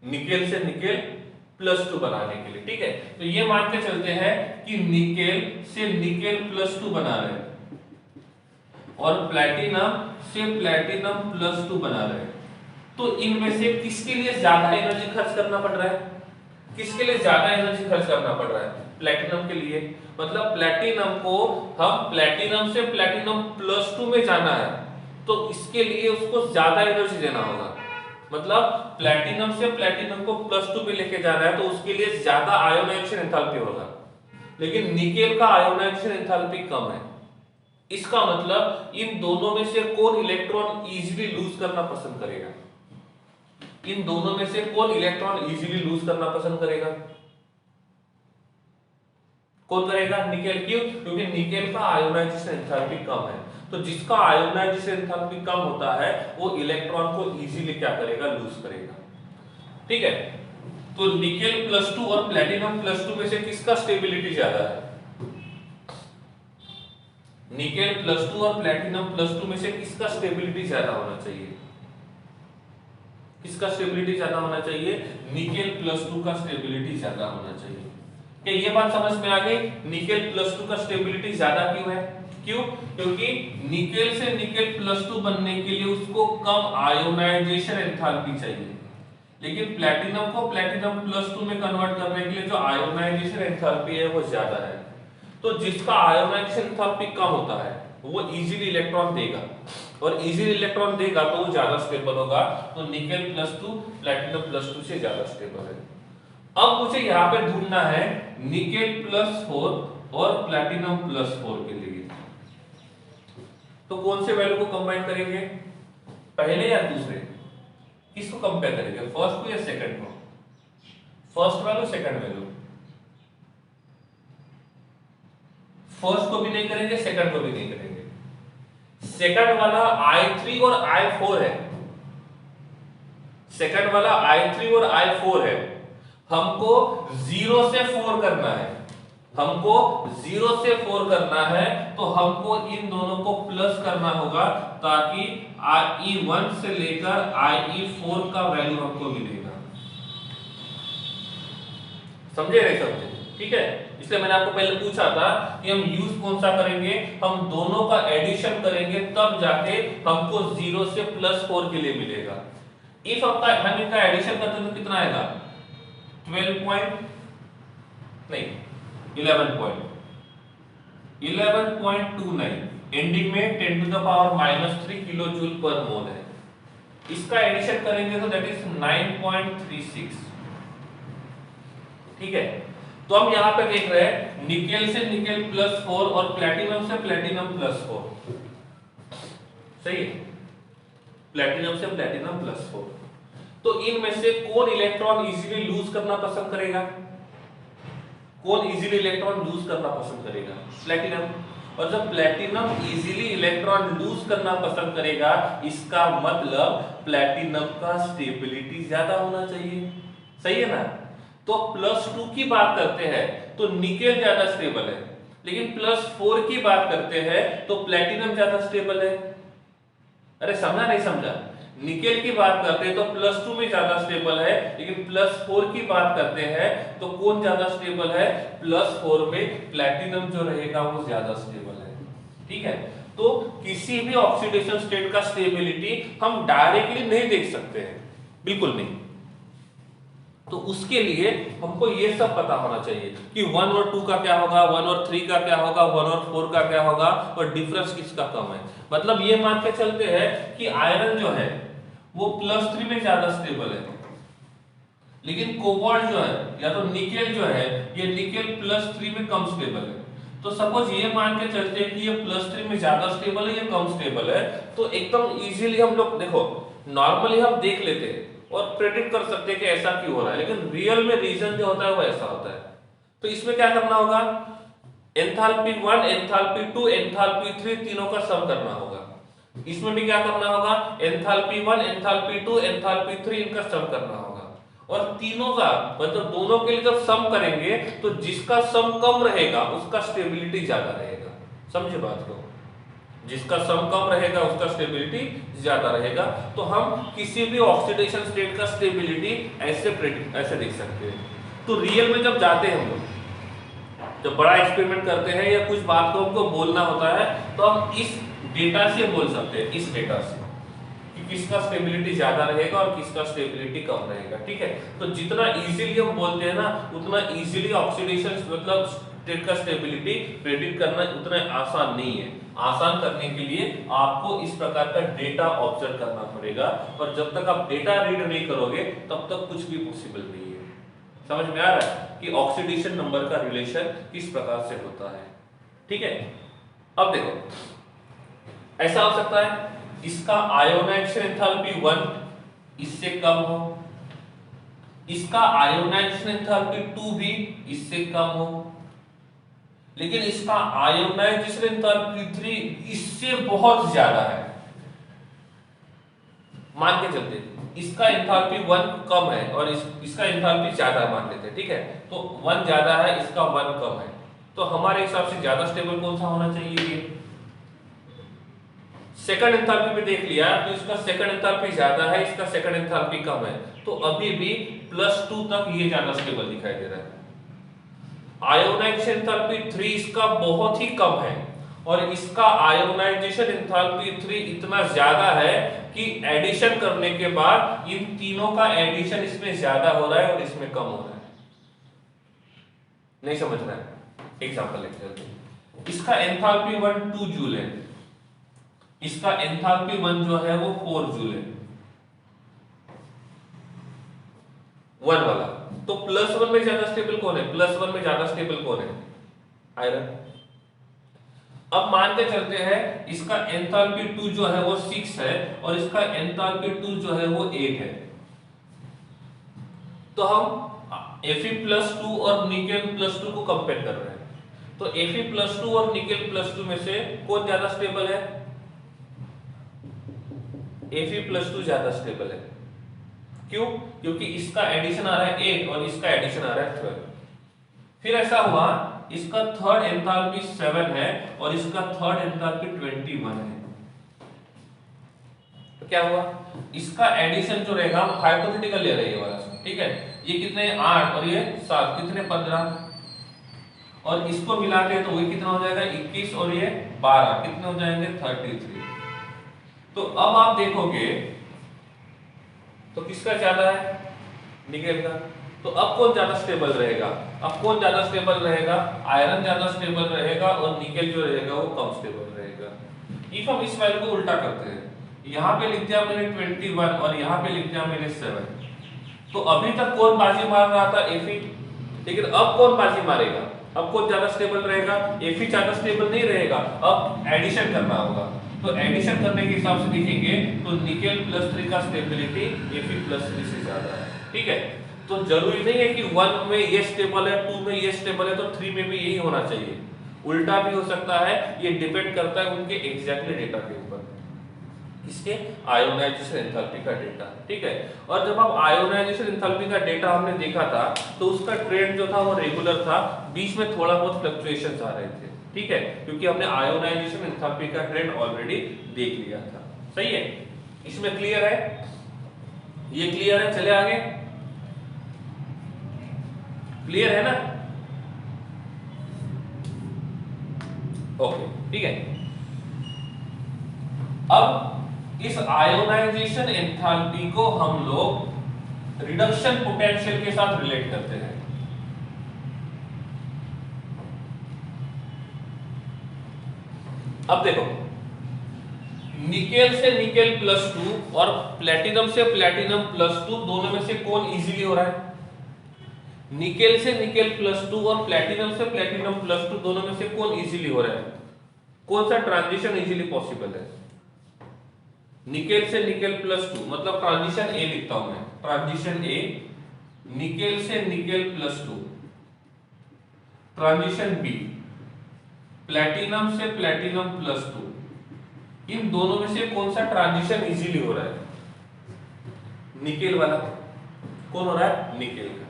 निकेल से निकेल +2 बनाने के लिए। ठीक है, तो ये मान के चलते हैं कि निकेल से निकेल +2 बना रहे हैं और प्लैटिनम से प्लैटिनम +2 बना रहे हैं, तो इनमें से किसके लिए ज्यादा एनर्जी खर्च करना पड़ रहा है? किसके लिए ज्यादा एनर्जी खर्च करना पड़ रहा है? प्लैटिनम के लिए। मतलब प्लैटिनम को हम प्लैटिनम से प्लैटिनम +2 में जाना है, तो इसके लिए उसको ज्यादा एनर्जी देना होगा। मतलब प्लैटिनम से प्लैटिनम को +2 पे लेके जाना है, तो उसके लिए ज्यादा आयोनाइजेशन एंथैल्पी होगा, लेकिन निकेल का आयोनाइजेशन एंथैल्पी कम है। इसका मतलब इन दोनों में से कौन इलेक्ट्रॉन इजीली लूज करना पसंद करेगा? इन दोनों में से कौन इलेक्ट्रॉन इजीली लूज करना पसंद करेगा? कौन करेगा? निकेल। क्यों? क्योंकि निकेल का आयोनाइजेशन एंथैल्पी कम है, तो जिसका आयोनाइजेशन एंथैल्पी कम होता है वो इलेक्ट्रॉन को इजीली क्या करेगा? लूज करेगा। ठीक है, तो निकेल +2 और प्लैटिनम +2 में से किसका स्टेबिलिटी ज्यादा है? निकेल +2 और प्लैटिनम +2 में से किसका स्टेबिलिटी ज्यादा होना चाहिए? किसका स्टेबिलिटी ज्यादा होना चाहिए? निकेल +2 का स्टेबिलिटी ज्यादा होना चाहिए। क्या ये बात समझ में आ गई? निकेल +2 का स्टेबिलिटी ज्यादा क्यों है? क्यों? क्योंकि निकेल से निकेल +2 बनने के लिए उसको कम आयोनाइजेशन एंथैल्पी चाहिए, लेकिन प्लैटिनम को प्लैटिनम +2 में कन्वर्ट करने के लिए जो आयोनाइजेशन एंथैल्पी है वो ज्यादा है। तो जिसका आयोनाइजेशन एंथैल्पी कम होता है वो इजीली इलेक्ट्रॉन देगा, और इजीली इलेक्ट्रॉन देगा तो वो ज्यादा स्टेबल होगा। तो निकेल +2 प्लैटिनम +2 से ज्यादा स्टेबल है। अब मुझे यहाँ पे ढूंढना है निकेल +4 और प्लैटिनम +4 के लिए, तो कौन से वैल्यू को कंबाइन करेंगे? पहले या दूसरे? किसको कंपेयर करेंगे? फर्स्ट को या सेकंड को? First value second value? First को भी नहीं करेंगे, सेकंड को भी नहीं करेंगे। सेकंड वाला I3 और I4 है, सेकंड वाला I3 और I4 है। हमको 0 से 4 करना है, हमको 0 से 4 करना है, तो हमको इन दोनों को प्लस करना होगा ताकि IE1 से लेकर IE4 का वैल्यू हमको मिलेगा। समझे नहीं समझे? ठीक है, इसलिए मैंने आपको पहले पूछा था कि हम यूज कौन सा करेंगे? हम दोनों का एडिशन करेंगे, तब जाके हमको 0 से +4 के लिए मिलेगा। इफ हम इनका एडिशन करते हैं तो कितना आएगा? 11.29 एंडिंग में 10⁻³ किलो जूल पर मोल है। इसका एडिशन करेंगे तो दैट इज 9.36। ठीक है, तो हम यहां पे देख रहे हैं निकेल से निकेल +4 और प्लैटिनम से प्लैटिनम +4। सही है, प्लैटिनम से प्लैटिनम +4। तो इनमें से कौन इलेक्ट्रॉन इजीली लूज करना पसंद करेगा? कौन इजीली इलेक्ट्रॉन लूज करना पसंद करेगा? प्लैटिनम। और जब प्लैटिनम इजीली इलेक्ट्रॉन लूज करना पसंद करेगा, इसका मतलब प्लैटिनम का स्टेबिलिटी ज्यादा होना चाहिए। सही है ना? तो +2 की बात करते हैं तो निकेल ज्यादा स्टेबल है, लेकिन +4 की बात करते हैं तो प्लैटिनम ज्यादा स्टेबल है। अरे समझा नहीं समझा? निकेल की बात करते हैं तो +2 में ज्यादा स्टेबल है, लेकिन +4 की बात करते हैं तो कौन ज्यादा स्टेबल है? +4 में प्लैटिनम जो रहेगा वो ज्यादा स्टेबल है। ठीक है, तो किसी भी ऑक्सीडेशन स्टेट का स्टेबिलिटी हम डायरेक्टली नहीं देख सकते हैं, बिल्कुल नहीं। तो उसके लिए हमको ये सब पता होना चाहिए कि 1 और 2 का क्या होगा, 1 और 3 का क्या होगा, 1 और 4 का क्या होगा, और डिफरेंस किसका कम है। मतलब ये मान के चलते हैं कि आयरन जो है वो +3 में ज्यादा स्टेबल है, लेकिन कोबाल्ट जो है या तो निकेल जो है ये निकेल +3 में कम स्टेबल है। तो सपोज ये मान के चलते हैं कि ये +3 में ज्यादा स्टेबल है, ये कम स्टेबल है, तो एकदम इजीली हम लोग देखो नॉर्मली हम देख लेते हैं और प्रेडिक्ट कर सकते हैं कि ऐसा क्यों हो रहा है, लेकिन रियल में रीजन जो होता है वो ऐसा होता है। तो इसमें क्या करना होगा, एंथैल्पी 1, एंथैल्पी 2, एंथैल्पी 3 तीनों का सम करना होगा। इसमें भी क्या करना होगा, एंथैल्पी 1, एंथैल्पी 2, एंथैल्पी 3 इनका सम करना होगा, और तीनों का मतलब दोनों के लिए जब सम करेंगे तो जिसका सम कम रहेगा उसका स्टेबिलिटी ज्यादा रहेगा। समझे बात को, जिसका सम कम रहेगा उसका स्टेबिलिटी ज्यादा रहेगा। तो हम किसी भी ऑक्सीडेशन स्टेट का स्टेबिलिटी ऐसे देख सकते हैं। तो रियल में जब जाते हैं हम लोग, जब बड़ा एक्सपेरिमेंट करते हैं या कुछ बात को हमको बोलना होता है, तो हम इस डेटा से बोल सकते हैं, इस डेटा से कि किसका स्टेबिलिटी ज्यादा रहेगा और किसका स्टेबिलिटी कम रहेगा। ठीक है, तो जितना इजीली हम बोलते हैं ना उतना इजीली ऑक्सीडेशन मतलब स्टेट का स्टेबिलिटी प्रेडिक्ट करना उतना आसान नहीं है। आसान करने के लिए आपको इस प्रकार का डेटा ऑब्जर्व करना पड़ेगा, और जब तक आप डेटा रीड नहीं करोगे तब तक कुछ भी पॉसिबल नहीं है। समझ में आ रहा है कि ऑक्सीडेशन नंबर का रिलेशन किस प्रकार से होता है। ठीक है, अब देखो ऐसा हो सकता है इसका आयोनाइजेशन एंथैल्पी 1 इससे कम हो, इसका आयोनाइजेशन एंथैल्पी 2 भी इससे कम हो, लेकिन इसका आयोनाइजेशन एंथैल्पी 3 इससे बहुत ज्यादा है। मान के चलते इसका एंथैल्पी 1 कम है और इसका एंथैल्पी ज्यादा है मान लेते हैं। ठीक है, तो 1 ज्यादा है, इसका 1 कम है, तो हमारे हिसाब से ज्यादा स्टेबल कौन सा होना चाहिए, ये सेकंड एंथैल्पी में देख लिया तो इसका सेकंड एंथैल्पी ज्यादा है, इसका सेकंड एंथैल्पी कम है, तो अभी भी +2 तक ये ज्यादा स्टेबल दिखाई दे रहा है। आयोनाइजेशन एंथैल्पी 3 इसका बहुत ही कम है और इसका आयोनाइजेशन एंथैल्पी 3 इतना ज्यादा है कि एडिशन करने के बाद इन तीनों का एडिशन इसमें ज्यादा हो रहा है और इसमें कम हो रहा है। नहीं समझ रहा है, एग्जांपल लेते हैं। इसका एंथैल्पी 1 2 जूल है, इसका एंथैल्पी 1 जो है वो 4 जूल है, 1 वाला। तो +1 में ज्यादा स्टेबल कौन है, +1 में ज्यादा स्टेबल कौन है, आयरन। अब मान के चलते हैं इसका एंथैल्पी 2 जो है वो 6 है और इसका एंथैल्पी 2 जो है वो 8 है, तो हम Fe+2 और निकेल+2 को कंपेयर कर रहे हैं। तो Fe+2 और निकेल+2 में से कौन ज्यादा स्टेबल है, Fe+2 ज्यादा स्टेबल है। क्यों, क्योंकि इसका एडिशन आ रहा है 8 और इसका एडिशन आ रहा है 12। फिर ऐसा हुआ इसका थर्ड एंथैल्पी 7 है और इसका थर्ड एंथैल्पी 21 है, तो क्या हुआ, इसका एडिशन जो रहेगा हम हाइपोथेटिकल ले रहे हैं ये वाला। ठीक है, ये कितने 8 और ये 7 कितने 15, और इसको मिलाते तो वही कितना हो जाएगा 21 और ये 12 कितने हो जाएंगे 33। तो अब आप देखोगे तो किसका ज्यादा है, निकेल का। तो अब कौन ज्यादा स्टेबल रहेगा, अब कौन ज्यादा स्टेबल रहेगा, आयरन ज्यादा स्टेबल रहेगा और निकेल जो रहेगा वो कम स्टेबल रहेगा। इफ हम इस वैल्यू को उल्टा करते हैं, यहाँ पे लिख दिया मैंने 21 और यहाँ पे लिख दिया मैंने 7, तो अभी तक कौन बाजी मार रहा था, Fe, लेकिन अब कौन बाजी मारेगा, अब कौन ज्यादा स्टेबल रहेगा, Fe ज्यादा स्टेबल नहीं रहेगा। अब एडिशन करना होगा, तो एडिशन करने के हिसाब से देखेंगे तो निकेल +3 का स्टेबिलिटी Fe+3 से ज्यादा है। ठीक है, तो जरूरी नहीं है कि 1 में ये स्टेबल है, 2 में ये स्टेबल है तो 3 में भी यही होना चाहिए, उल्टा भी हो सकता है। ये डिपेंड करता है उनके एग्जैक्टली डेटा के ऊपर, इसके आयोनाइजेशन एंथैल्पी का डेटा। ठीक है, और जब आप आयोनाइजेशन एंथैल्पी का डेटा हमने देखा था तो उसका ट्रेंड जो था वो रेगुलर था, बीच में थोड़ा बहुत फ्लक्चुएशंस आ रहे थे। ठीक है, क्योंकि हमने आयोनाइजेशन एंथैल्पी का ट्रेंड ऑलरेडी देख लिया था। सही है, इसमें क्लियर है, ये क्लियर है, चले आगे, क्लियर है ना, ओके ठीक है। अब इस आयोनाइजेशन एंथैल्पी को हम लोग रिडक्शन पोटेंशियल के साथ रिलेट करते हैं। अब देखो, निकेल से निकेल +2 और प्लेटिनम से प्लेटिनम +2 दोनों में से कौन इजीली हो रहा है? निकेल से निकेल +2 और प्लेटिनम से प्लेटिनम +2 दोनों में से कौन इजीली हो रहा है? कौन सा ट्रांजिशन इजीली पॉसिबल है? निकेल से निकेल +2 मतलब ट्रांजिशन ए लिखता हूं मैं, ट्रांजिशन ए, निकेल से निकेल +2, ट्रांजिशन बी, प्लेटिनम से प्लेटिनम +2, इन दोनों में से कौन सा ट्रांजिशन इजीली हो रहा है? निकेल वाला। कौन हो रहा है? निकेल का।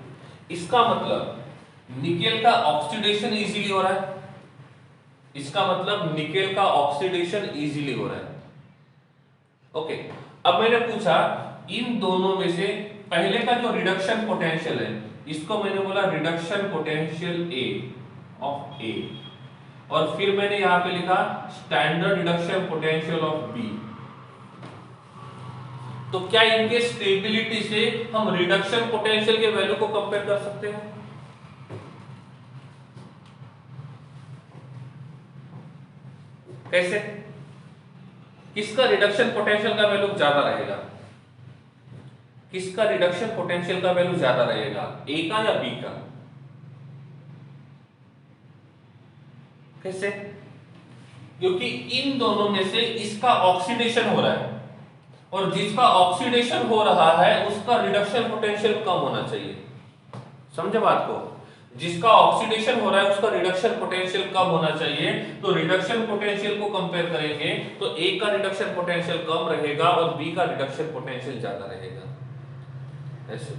इसका मतलब निकेल का ऑक्सीडेशन इजीली हो रहा है। इसका मतलब निकेल का ऑक्सीडेशन इजीली हो रहा है। ओके, अब मैंने पूछा इन दोनों में से पहले का जो रिडक्शन पोटेंशियल है, इसको मैंने बोला reduction potential A of A, और फिर मैंने यहां पे लिखा standard reduction potential of B. तो क्या इनके स्टेबिलिटी से हम रिडक्शन पोटेंशियल के वैल्यू को कंपेयर कर सकते हैं? कैसे? किसका रिडक्शन पोटेंशियल का वैल्यू ज्यादा रहेगा? किसका रिडक्शन पोटेंशियल का वैल्यू ज्यादा रहेगा, ए का या बी का? कैसे? क्योंकि इन दोनों में से इसका ऑक्सीडेशन हो रहा है, और जिसका ऑक्सीडेशन हो रहा है उसका रिडक्शन पोटेंशियल कम होना चाहिए। समझे बात को? जिसका ऑक्सीडेशन हो रहा है उसका रिडक्शन पोटेंशियल कम होना चाहिए। तो रिडक्शन पोटेंशियल को कंपेयर करेंगे तो ए का रिडक्शन पोटेंशियल कम रहेगा और बी का रिडक्शन पोटेंशियल ज्यादा रहेगा। ऐसे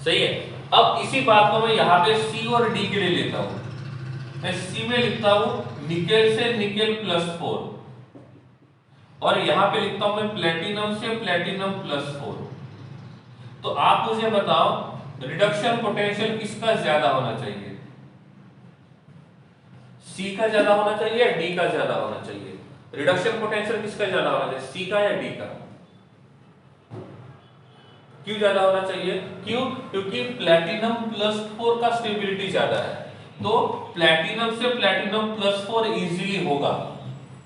सही है। अब इसी बात को मैं यहां पे सी और डी के लिए लेता हूं। मैं सी में लिखता हूं निकेल से निकेल +4, और यहां पे लिखता हूं मैं प्लेटिनम से प्लेटिनम +4। तो आप मुझे बताओ रिडक्शन पोटेंशियल किसका ज्यादा होना चाहिए? सी का ज्यादा होना चाहिए या डी का ज्यादा होना चाहिए? रिडक्शन पोटेंशियल किसका ज्यादा होना चाहिए, सी का या डी का? क्यों ज्यादा होना चाहिए? क्यों? क्योंकि प्लेटिनम +4 का स्टेबिलिटी ज्यादा है, तो प्लेटिनम से प्लेटिनम +4 इजीली होगा,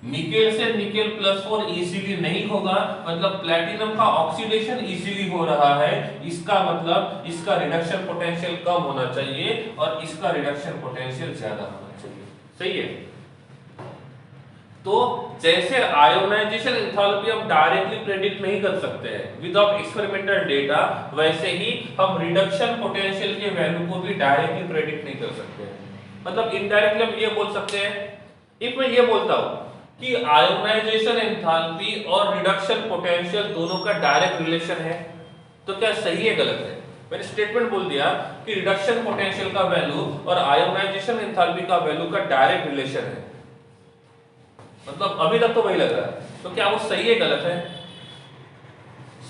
निकेल से निकेल +4 इजीली नहीं होगा। मतलब प्लेटिनम का ऑक्सीडेशन इजीली हो रहा है, इसका मतलब इसका रिडक्शन पोटेंशियल कम होना चाहिए और इसका रिडक्शन पोटेंशियल ज्यादा होना चाहिए। सही है। तो जैसे आयोनाइजेशन एंथैल्पी हम डायरेक्टली प्रेडिक्ट नहीं कर सकते हैं विदाउट एक्सपेरिमेंटल डेटा, वैसे ही हम रिडक्शन पोटेंशियल के वैल्यू को भी डायरेक्टली प्रेडिक्ट नहीं कर सकते हैं। मतलब इनडायरेक्टली हम ये बोल सकते हैं, इफ मैं ये बोलता हूं कि आयोनाइजेशन एंथैल्पी और रिडक्शन पोटेंशियल दोनों का डायरेक्ट रिलेशन है, तो क्या सही है गलत है? मैंने स्टेटमेंट बोल दिया कि रिडक्शन पोटेंशियल का वैल्यू और आयोनाइजेशन एंथैल्पी का वैल्यू का डायरेक्ट रिलेशन है, मतलब अभी तक तो वही लग रहा है, तो क्या वो सही है गलत है?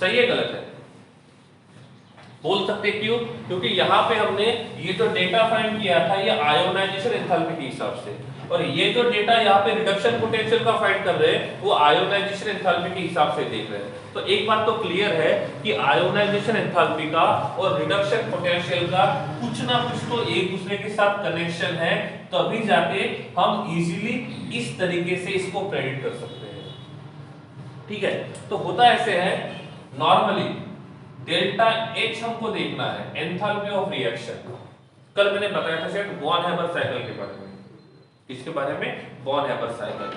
सही है गलत है? बोल सकते क्यों? क्योंकि यहां पे हमने ये जो डेटा फाइंड किया था ये आयोनाइजेशन एंथैल्पी के हिसाब से, और ये जो डेटा यहाँ पे रिडक्शन पोटेंशियल का फाइंड कर रहे हैं वो आयोनाइजेशन एंथैल्पी के हिसाब से देख रहे हैं। तो एक बात तो क्लियर है कि आयोनाइजेशन एंथैल्पी का और रिडक्शन पोटेंशियल का कुछ ना कुछ तो एक दूसरे के साथ कनेक्शन है, तभी जाके हम इजीली इस तरीके से इसको प्रेडिक्ट कर सकते हैं। ठीक है, तो होता ऐसे है नॉर्मली डेल्टा H हमको देखना है एंथैल्पी ऑफ रिएक्शन। कल मैंने बताया था शायद बॉन हैबर साइकिल के बारे में। इसके बारे में बॉन हैबर साइकिल।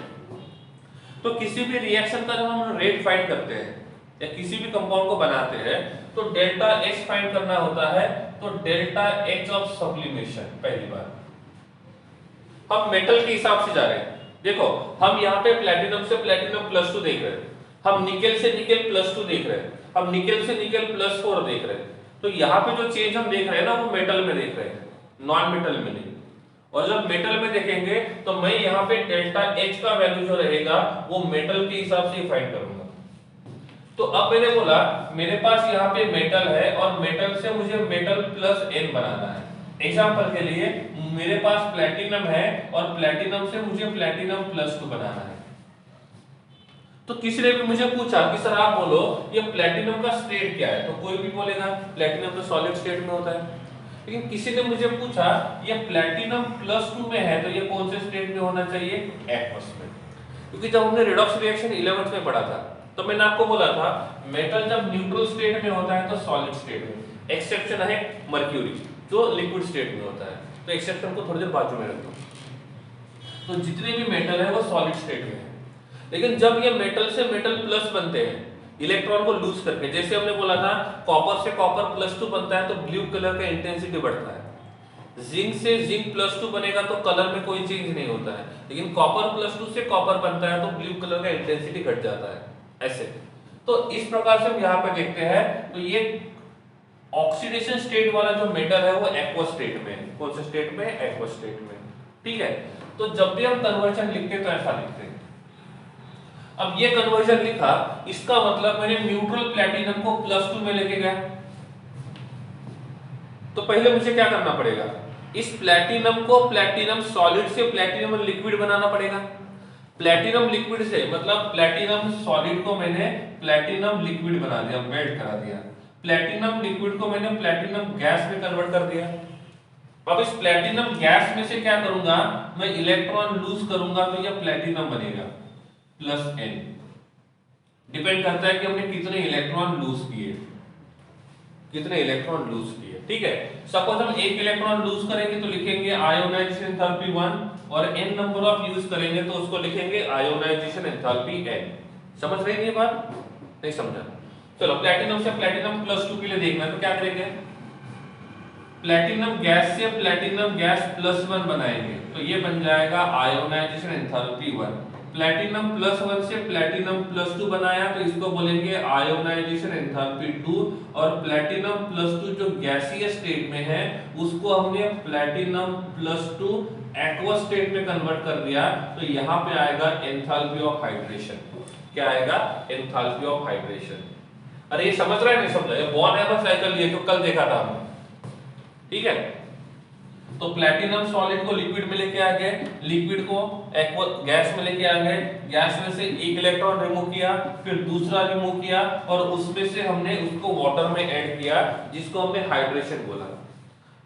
तो किसी भी रिएक्शन का जब हम रेट फाइंड करते हैं या किसी भी कंपाउंड को बनाते हैं तो डेल्टा H फाइंड करना होता है। तो डेल्टा H ऑफ सब्लिमेशन, पहली बार हम मेटल के हिसाब से जा रहे हैं। देखो हम यहाँ पे प्लेटिनम से प्लेटिनम +2 देख रहे हैं, हम निकेल से निकेल +2 देख रहे हैं, हम निकेल से निकेल +4 देख रहे हैं। तो यहाँ पे जो चेंज हम देख रहे हैं ना वो मेटल में देख रहे हैं, नॉन मेटल में नहीं। और जब मेटल में देखेंगे तो मैं यहाँ पे डेल्टा H का वैल्यू जो रहेगा वो मेटल के हिसाब से फाइंड करूंगा। तो अब मैंने बोला मेरे पास यहाँ पे मेटल है और मेटल से मुझे मेटल +N बनाना है। एग्जांपल के लिए मेरे पास प्लेटिनम है और प्लेटिनम से मुझे प्लेटिनम +2 बनाना है। तो किसी ने भी मुझे पूछा कि सर आप बोलो ये प्लेटिनम का स्टेट क्या है, तो कोई भी बोलेगा प्लेटिनम तो सॉलिड स्टेट में होता है। लेकिन किसी ने मुझे पूछा ये प्लेटिनम +2 में है तो ये कौन से स्टेट में होना चाहिए, एक्वस में। क्योंकि जब हमने रिडॉक्स रिएक्शन 11th में पढ़ा था तो मैंने आपको बोला था मेटल जब न्यूट्रल स्टेट में होता है तो सॉलिड स्टेट में, एक्सेप्शन है मर्क्यूरी जो लिक्विड स्टेट में होता है। तो एक्सेप्शन को थोड़ी देर बाजू में रखो। तो जितने भी मेटल है वो सॉलिड स्टेट में है। लेकिन जब ये मेटल से मेटल प्लस बनते हैं इलेक्ट्रॉन को लूज करके, जैसे हमने बोला था कॉपर से कॉपर +2 बनता है तो ब्लू कलर का इंटेंसिटी बढ़ता है, जिंक से जिंक +2 बनेगा तो कलर में कोई चेंज नहीं होता है, लेकिन कॉपर +2 से कॉपर बनता है तो ब्लू कलर का इंटेंसिटी घट जाता है ऐसे। तो इस प्रकार से हम यहाँ पे देखते हैं तो ये ऑक्सीडेशन स्टेट वाला जो मेटल है वो एक्वस स्टेट में है। कौन से स्टेट में, एक्वस स्टेट में। ठीक है, तो जब भी हम कन्वर्जन लिखते हैं तो ऐसा लिखते हैं। अब ये कन्वर्जन लिखा, इसका मतलब मैंने न्यूट्रल प्लेटिनम को +2 में लेके गया। तो पहले मुझे क्या करना पड़ेगा, इस प्लेटिनम को प्लेटिनम सॉलिड से प्लेटिनम लिक्विड बनाना पड़ेगा। प्लेटिनम लिक्विड से मतलब प्लेटिनम सॉलिड को मैंने प्लेटिनम लिक्विड बना दिया, मेल्ट करा दिया। प्लेटिनम लिक्विड को मैंने प्लेटिनम गैस में कन्वर्ट कर दिया। अब इस प्लेटिनम गैस में से क्या करूंगा, मैं इलेक्ट्रॉन लूज करूंगा तो यह प्लेटिनम बनेगा +n। डिपेंड करता है कि हमने कितने इलेक्ट्रॉन लूज किए, कितने इलेक्ट्रॉन लूज किए। ठीक है, सपोज हम एक इलेक्ट्रॉन लूज करेंगे तो लिखेंगे आयोनाइजेशन एंथैल्पी 1 और n नंबर ऑफ यूज करेंगे तो उसको लिखेंगे आयोनाइजेशन एंथैल्पी n। समझ रहे हैं ये बात, नहीं समझा? चलो प्लेटिनम से प्लेटिनम +2 के लिए देखना है तो क्या करेंगे, प्लेटिनम गैस से प्लेटिनम गैस +1 बनाएंगे तो ये बन जाएगा आयोनाइजेशन एंथैल्पी 1। प्लेटिनम +1 से प्लेटिनम +2 बनाया तो इसको बोलेंगे आयोनाइजेशन एंथैल्पी 2। और प्लेटिनम +2 जो गैसीय स्टेट में है उसको हमने प्लेटिनम +2 एक्वस स्टेट में कन्वर्ट कर दिया तो यहाँ पे आएगा एंथैल्पी ऑफ हाइड्रेशन। क्या आएगा, एंथैल्पी ऑफ हाइड्रेशन। अरे ये समझ रहा है नहीं समझ रहा, ये बॉर्न एवर साइकिल ये तो कल देखा था हमने। ठीक है, तो प्लेटिनम सॉलिड को लिक्विड में लेके आ गए, लिक्विड को गैस में लेके आ गए, गैस में से एक इलेक्ट्रॉन रिमूव किया, फिर दूसरा रिमूव किया और उसमें से हमने उसको वाटर में ऐड किया जिसको हमने हाइड्रेशन बोला।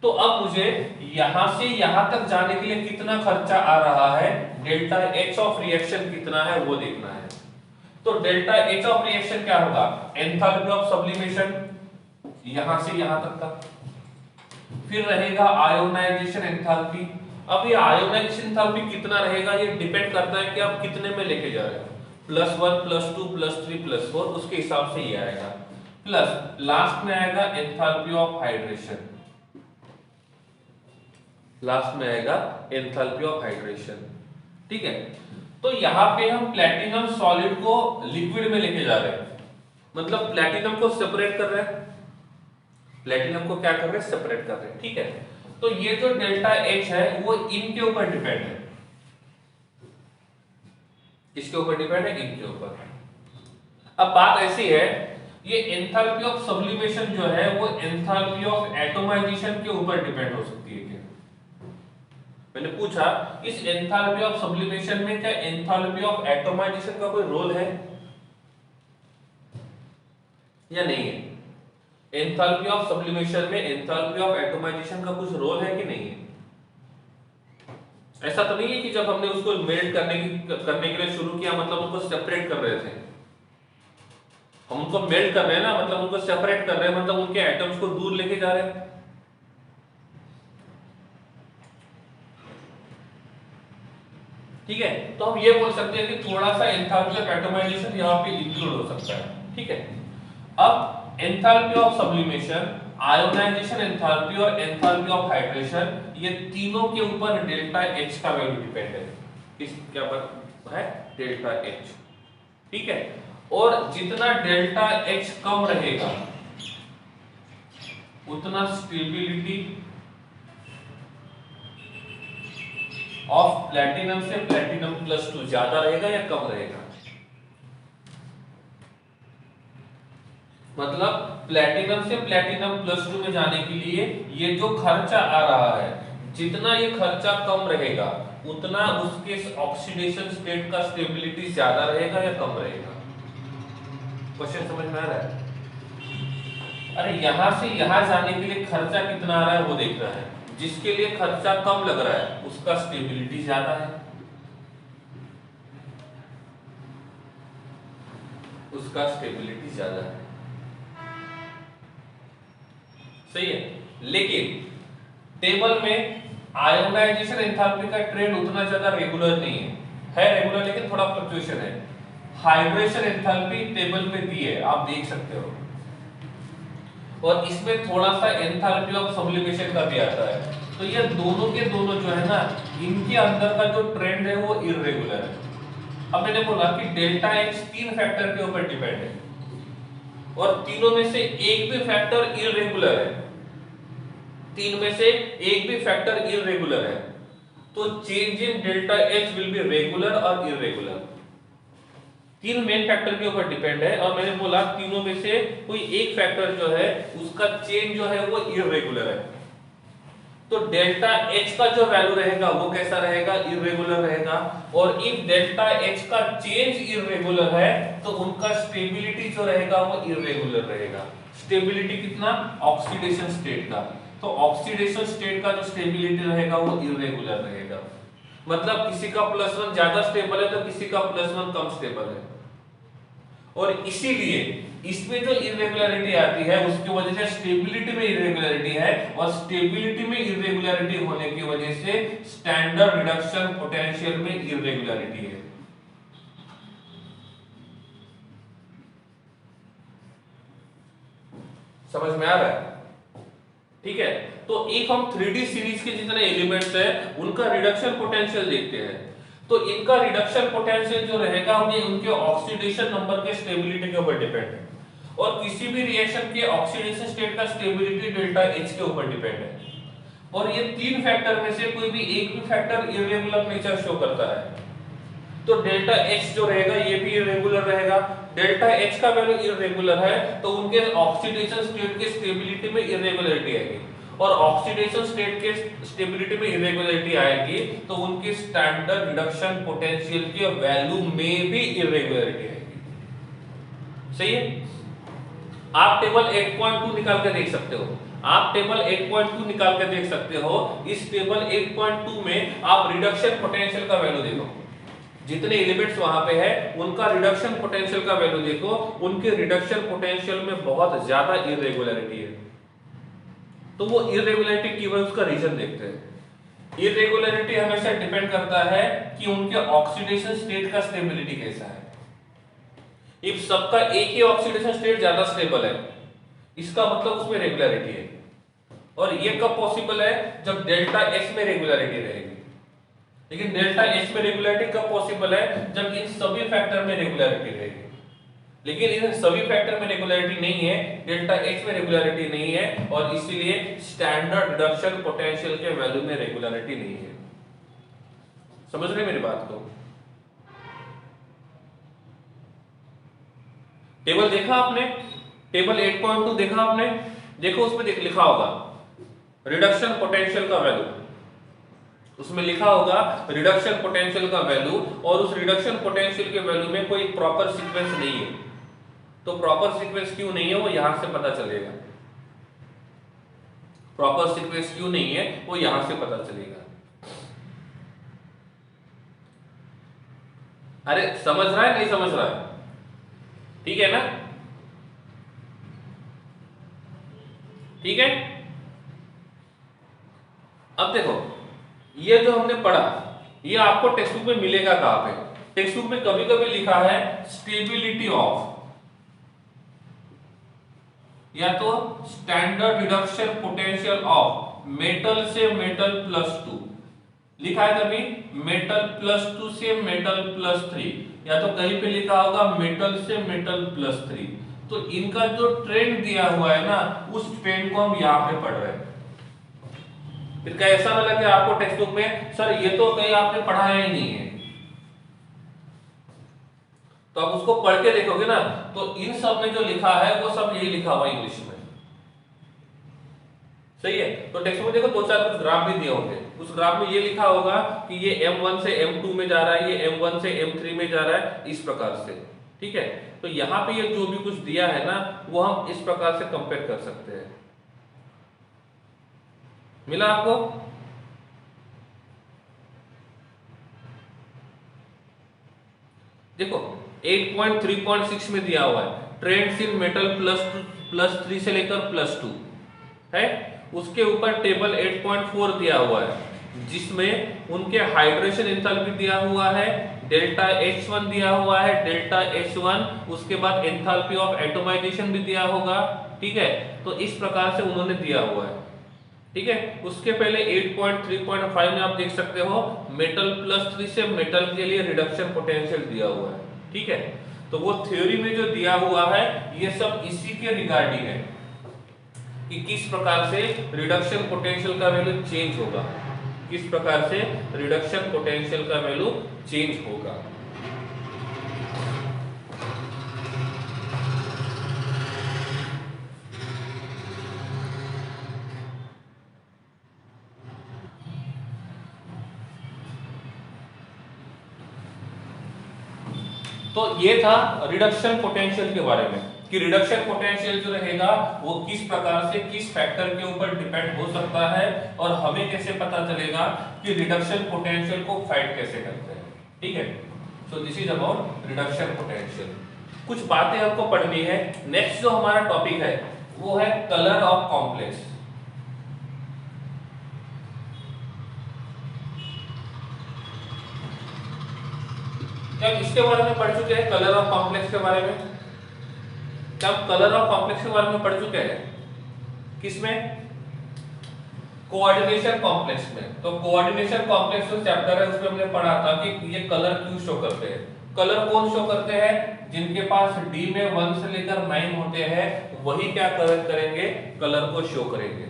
तो अब मुझे यहां से यहां तक जाने के लिए कितना खर्चा आ रहा है, डेल्टा H ऑफ रिएक्शन कितना है वो देखना है। तो डेल्टा H ऑफ रिएक्शन क्या होगा, एंथैल्पी ऑफ सब्लिमेशन यहां से यहां तक का, फिर रहेगा आयोनाइजेशन एंथैल्पी। अब ये आयोनाइजेशन एंथैल्पी कितना रहेगा ये डिपेंड करता है कि आप कितने में लेके जा रहे हो, +1 +2 +3 +4 उसके हिसाब से ये आएगा। प्लस लास्ट में आएगा एंथैल्पी ऑफ हाइड्रेशन, लास्ट में आएगा एंथैल्पी ऑफ हाइड्रेशन। ठीक है, तो यहाँ पे हम प्लेटिनम सॉलिड को लिक्विड में लेके जा रहे हैं, मतलब प्लेटिनम को सेपरेट कर रहे हैं, प्लेटिनम को क्या कर रहे हैं, सेपरेट कर रहे हैं। ठीक है, तो ये जो डेल्टा H है वो इनके ऊपर डिपेंड है, किसके ऊपर डिपेंड है, इनके ऊपर। अब बात ऐसी है, ये एंथैल्पी ऑफ सब्लिमेशन जो है वो एंथैल्पी ऑफ एटोमाइजेशन के ऊपर डिपेंड हो सकती है क्या? मैंने पूछा इस एंथैल्पी ऑफ सब्लिमेशन में क्या एंथैल्पी ऑफ एटोमाइजेशन का कोई रोल है या नहीं है? एंथैल्पी ऑफ सब्लिमेशन में एंथैल्पी ऑफ एटोमाइजेशन का कुछ रोल है कि नहीं है? ऐसा तो नहीं है कि जब हमने उसको मेल्ट करने के लिए शुरू किया मतलब उनको सेपरेट कर रहे थे, हम उनको मेल्ट कर रहे हैं ना, मतलब उनको सेपरेट कर रहे हैं, मतलब उनके एटम्स को दूर लेके जा रहे हैं। ठीक है, तो हम ये बोल सकते हैं कि थोड़ा सा एंथैल्पी ऑफ एटोमाइजेशन यहाँ पे इंक्लूड हो सकता है। ठीक है, अब enthalpy of sublimation, ionisation enthalpy और एंथैल्पी ऑफ हाइड्रेशन, ये तीनों के ऊपर डेल्टा H का वैल्यू डिपेंड है। किस क्या पर है, डेल्टा H। ठीक है, और जितना डेल्टा H कम रहेगा उतना स्टेबिलिटी ऑफ प्लेटिनम से प्लेटिनम +2 ज्यादा रहेगा या कम रहेगा? मतलब प्लेटिनम से प्लेटिनम +2 में जाने के लिए ये जो खर्चा आ रहा है, जितना ये खर्चा कम रहेगा उतना उसके ऑक्सीडेशन स्टेट का स्टेबिलिटी ज्यादा रहेगा या कम रहेगा? क्वेश्चन समझ में आ रहा है? अरे यहां से यहां जाने के लिए खर्चा कितना आ रहा है वो देख रहा है। जिसके लिए खर्चा कम लग रहा है उसका स्टेबिलिटी ज्यादा है, उसका स्टेबिलिटी ज्यादा है, सही है। लेकिन टेबल में आयोनाइजेशन एंथैल्पी का ट्रेंड उतना ज्यादा रेगुलर नहीं है रेगुलर लेकिन थोड़ा फ्लक्चुएशन है। हाइड्रेशन एंथैल्पी टेबल में दी है, आप देख सकते हो, और इसमें थोड़ा सा एंथैल्पी ऑफ सब्लिमेशन का भी आता है। तो ये दोनों के दोनों जो है ना, इनके अंदर का जो ट्रेंड है वो इररेगुलर है। अब मैंने बोला कि डेल्टा एक्स 3 फैक्टर के ऊपर डिपेंड है और तीनों में से एक भी फैक्टर इररेगुलर है, तीन में से एक भी फैक्टर इररेगुलर है, तो change in delta H will be regular और इररेगुलर। तीन मेन फैक्टर के ऊपर डिपेंड है और मैंने बोला तीनों में से कोई एक फैक्टर जो है उसका चेंज जो है वो इररेगुलर है। तो डेल्टा एच का जो वैल्यू रहेगा वो कैसा रहेगा? इररेगुलर रहेगा। और इफ डेल्टा एच का चेंज इररेगुलर है तो उनका स्टेबिलिटी जो रहेगा वो इररेगुलर रहेगा। स्टेबिलिटी कितना? ऑक्सीडेशन स्टेट का। तो ऑक्सीडेशन स्टेट का जो स्टेबिलिटी रहेगा वो इररेगुलर रहेगा। मतलब किसी का +1 ज्यादा स्टेबल है तो किसी का +1 कम स्टेबल है। और इसीलिए इसमें जो इररेगुलरिटी आती है उसकी वजह से स्टेबिलिटी में इररेगुलरिटी है, और स्टेबिलिटी में इररेगुलरिटी होने की वजह से स्टैंडर्ड रिडक्शन पोटेंशियल में इररेगुलरिटी है। समझ में आ रहा है? ठीक है। तो एक हम 3D सीरीज के जितने एलिमेंट्स हैं उनका रिडक्शन पोटेंशियल देखते हैं। तो इनका रिडक्शन पोटेंशियल जो रहेगा वो उनके ऑक्सीडेशन नंबर के स्टेबिलिटी के ऊपर डिपेंड है, और किसी भी रिएक्शन के ऑक्सीडेशन स्टेट का स्टेबिलिटी डेल्टा एच के ऊपर डिपेंड है। और ये तीन फैक्टर में से कोई भी एक भी फैक्टर इररेगुलर नेचर शो करता है तो डेल्टा एच जो रहेगा ये भी इररेगुलर रहेगा। डेल्टा एच का वैल्यू इररेगुलर है तो उनके ऑक्सीडेशन स्टेट के स्टेबिलिटी में इररेगुलरिटी आएगी, और ऑक्सीडेशन स्टेट के स्टेबिलिटी में इररेगुलरिटी आएगी तो उनके स्टैंडर्ड रिडक्शन पोटेंशियल के वैल्यू में भी इररेगुलरिटी आएगी। सही है। आप टेबल 8.2 निकाल कर देख सकते हो, आप टेबल 8.2 निकाल कर देख सकते हो। इस टेबल 8.2 में आप रिडक्शन पोटेंशियल का वैल्यू देखो, जितने एलिमेंट्स वहां पे है उनका रिडक्शन पोटेंशियल का वैल्यू देखो। उनके रिडक्शन पोटेंशियल में बहुत ज्यादा इररेगुलरिटी है, तो वो इररेगुलरिटी की वजह उसका रीजन देखते हैं। इररेगुलरिटी हमेशा डिपेंड करता है कि उनके ऑक्सीडेशन स्टेट का स्टेबिलिटी कैसा है। इफ सबका एक ही ऑक्सीडेशन स्टेट ज्यादा स्टेबल है इसका मतलब उसमें रेगुलरिटी है, और ये कब पॉसिबल है? जब डेल्टा एच में रेगुलरिटी रहेगी। लेकिन डेल्टा एच में रेगुलरिटी कब पॉसिबल है? जब इन सभी फैक्टर में रेगुलरिटी रहेगी। लेकिन इन सभी फैक्टर में रेगुलरिटी नहीं है, डेल्टा एच में रेगुलरिटी नहीं है, और इसीलिए स्टैंडर्ड रिडक्शन पोटेंशियल के वैल्यू में रेगुलरिटी नहीं है। समझ रहे मेरी बात को? टेबल देखा आपने? टेबल 8.2 देखा आपने? देखो उसमें लिखा होगा रिडक्शन पोटेंशियल का वैल्यू, उसमें लिखा होगा रिडक्शन पोटेंशियल का वैल्यू, और उस रिडक्शन पोटेंशियल के वैल्यू में कोई प्रॉपर सीक्वेंस नहीं है। तो प्रॉपर सीक्वेंस क्यों नहीं है वो यहां से पता चलेगा। प्रॉपर सीक्वेंस क्यों नहीं है वो यहां से पता चलेगा। अरे समझ रहा है नहीं समझ रहा है? ठीक है ना? ठीक है। अब देखो ये जो हमने पढ़ा ये आपको टेक्स्ट बुक में मिलेगा कहां पे? टेक्स्ट बुक में कभी कभी लिखा है स्टेबिलिटी ऑफ, या तो standard reduction potential of metal से मेटल +2 लिखा है, कभी मेटल +2 से मेटल +3, या तो कहीं पे लिखा होगा मेटल से मेटल +3। तो इनका जो ट्रेंड दिया हुआ है ना उस ट्रेंड को हम यहां पे पढ़ रहे हैं। फिर क्या ऐसा ना लगे आपको टेक्स्ट बुक में सर ये तो कहीं आपने पढ़ाया ही नहीं है, तो आप उसको पढ़ के देखोगे ना तो इन सब में जो लिखा है वो सब यही लिखा हुआ इंग्लिश में। सही है। तो टेक्स्ट में देखो दो चार कुछ ग्राफ भी दिए होंगे, उस ग्राफ में ये लिखा होगा कि ये M1 से M2 में जा रहा है, ये M1 से M3 में जा रहा है, इस प्रकार से। ठीक है, तो यहाँ पे ये जो भी कुछ दिया है ना वो हम इस प्रकार से कंपेयर कर सकते हैं। मिला आपको? देखो 8.3.6 में दिया हुआ है ट्रेंड्स इन मेटल +3 से लेकर +2 है। उसके ऊपर टेबल 8.4 दिया हुआ है जिसमें उनके हाइड्रेशन एंथैल्पी दिया हुआ है, डेल्टा H1 दिया हुआ है, डेल्टा H1, उसके बाद एंथैल्पी ऑफ एटोमाइजेशन भी दिया होगा। ठीक है, तो इस प्रकार से उन्होंने दिया हुआ है। ठीक है, उसके पहले 8.3.5 में आप देख सकते हो मेटल +3 से मेटल के लिए रिडक्शन पोटेंशियल दिया हुआ है। ठीक है, तो वो थ्योरी में जो दिया हुआ है ये सब इसी के रिगार्डिंग है कि किस प्रकार से रिडक्शन पोटेंशियल का वैल्यू चेंज होगा, किस प्रकार से रिडक्शन पोटेंशियल का वैल्यू चेंज होगा। तो ये था रिडक्शन पोटेंशियल के बारे में कि रिडक्शन पोटेंशियल जो रहेगा वो किस प्रकार से किस फैक्टर के ऊपर डिपेंड हो सकता है और हमें कैसे पता चलेगा कि रिडक्शन पोटेंशियल को फाइंड कैसे करते हैं। ठीक है, so this is about reduction potential. कुछ बातें हमको पढ़नी है। नेक्स्ट जो हमारा टॉपिक है वो है कलर ऑफ कॉम्प्लेक्स। क्या इसके बारे में पढ़ चुके हैं? कलर ऑफ कॉम्प्लेक्स के बारे में क्या हम कलर ऑफ कॉम्प्लेक्स के बारे में पढ़ चुके हैं? किसमें? कोऑर्डिनेशन कॉम्प्लेक्स में। तो कोऑर्डिनेशन कॉम्प्लेक्स जो चैप्टर है उसमें हमने पढ़ा था कि ये कलर क्यों शो करते हैं। कलर कौन शो करते हैं? जिनके पास डी में 1 से लेकर 9 होते हैं वही क्या करेंगे? कलर को शो करेंगे।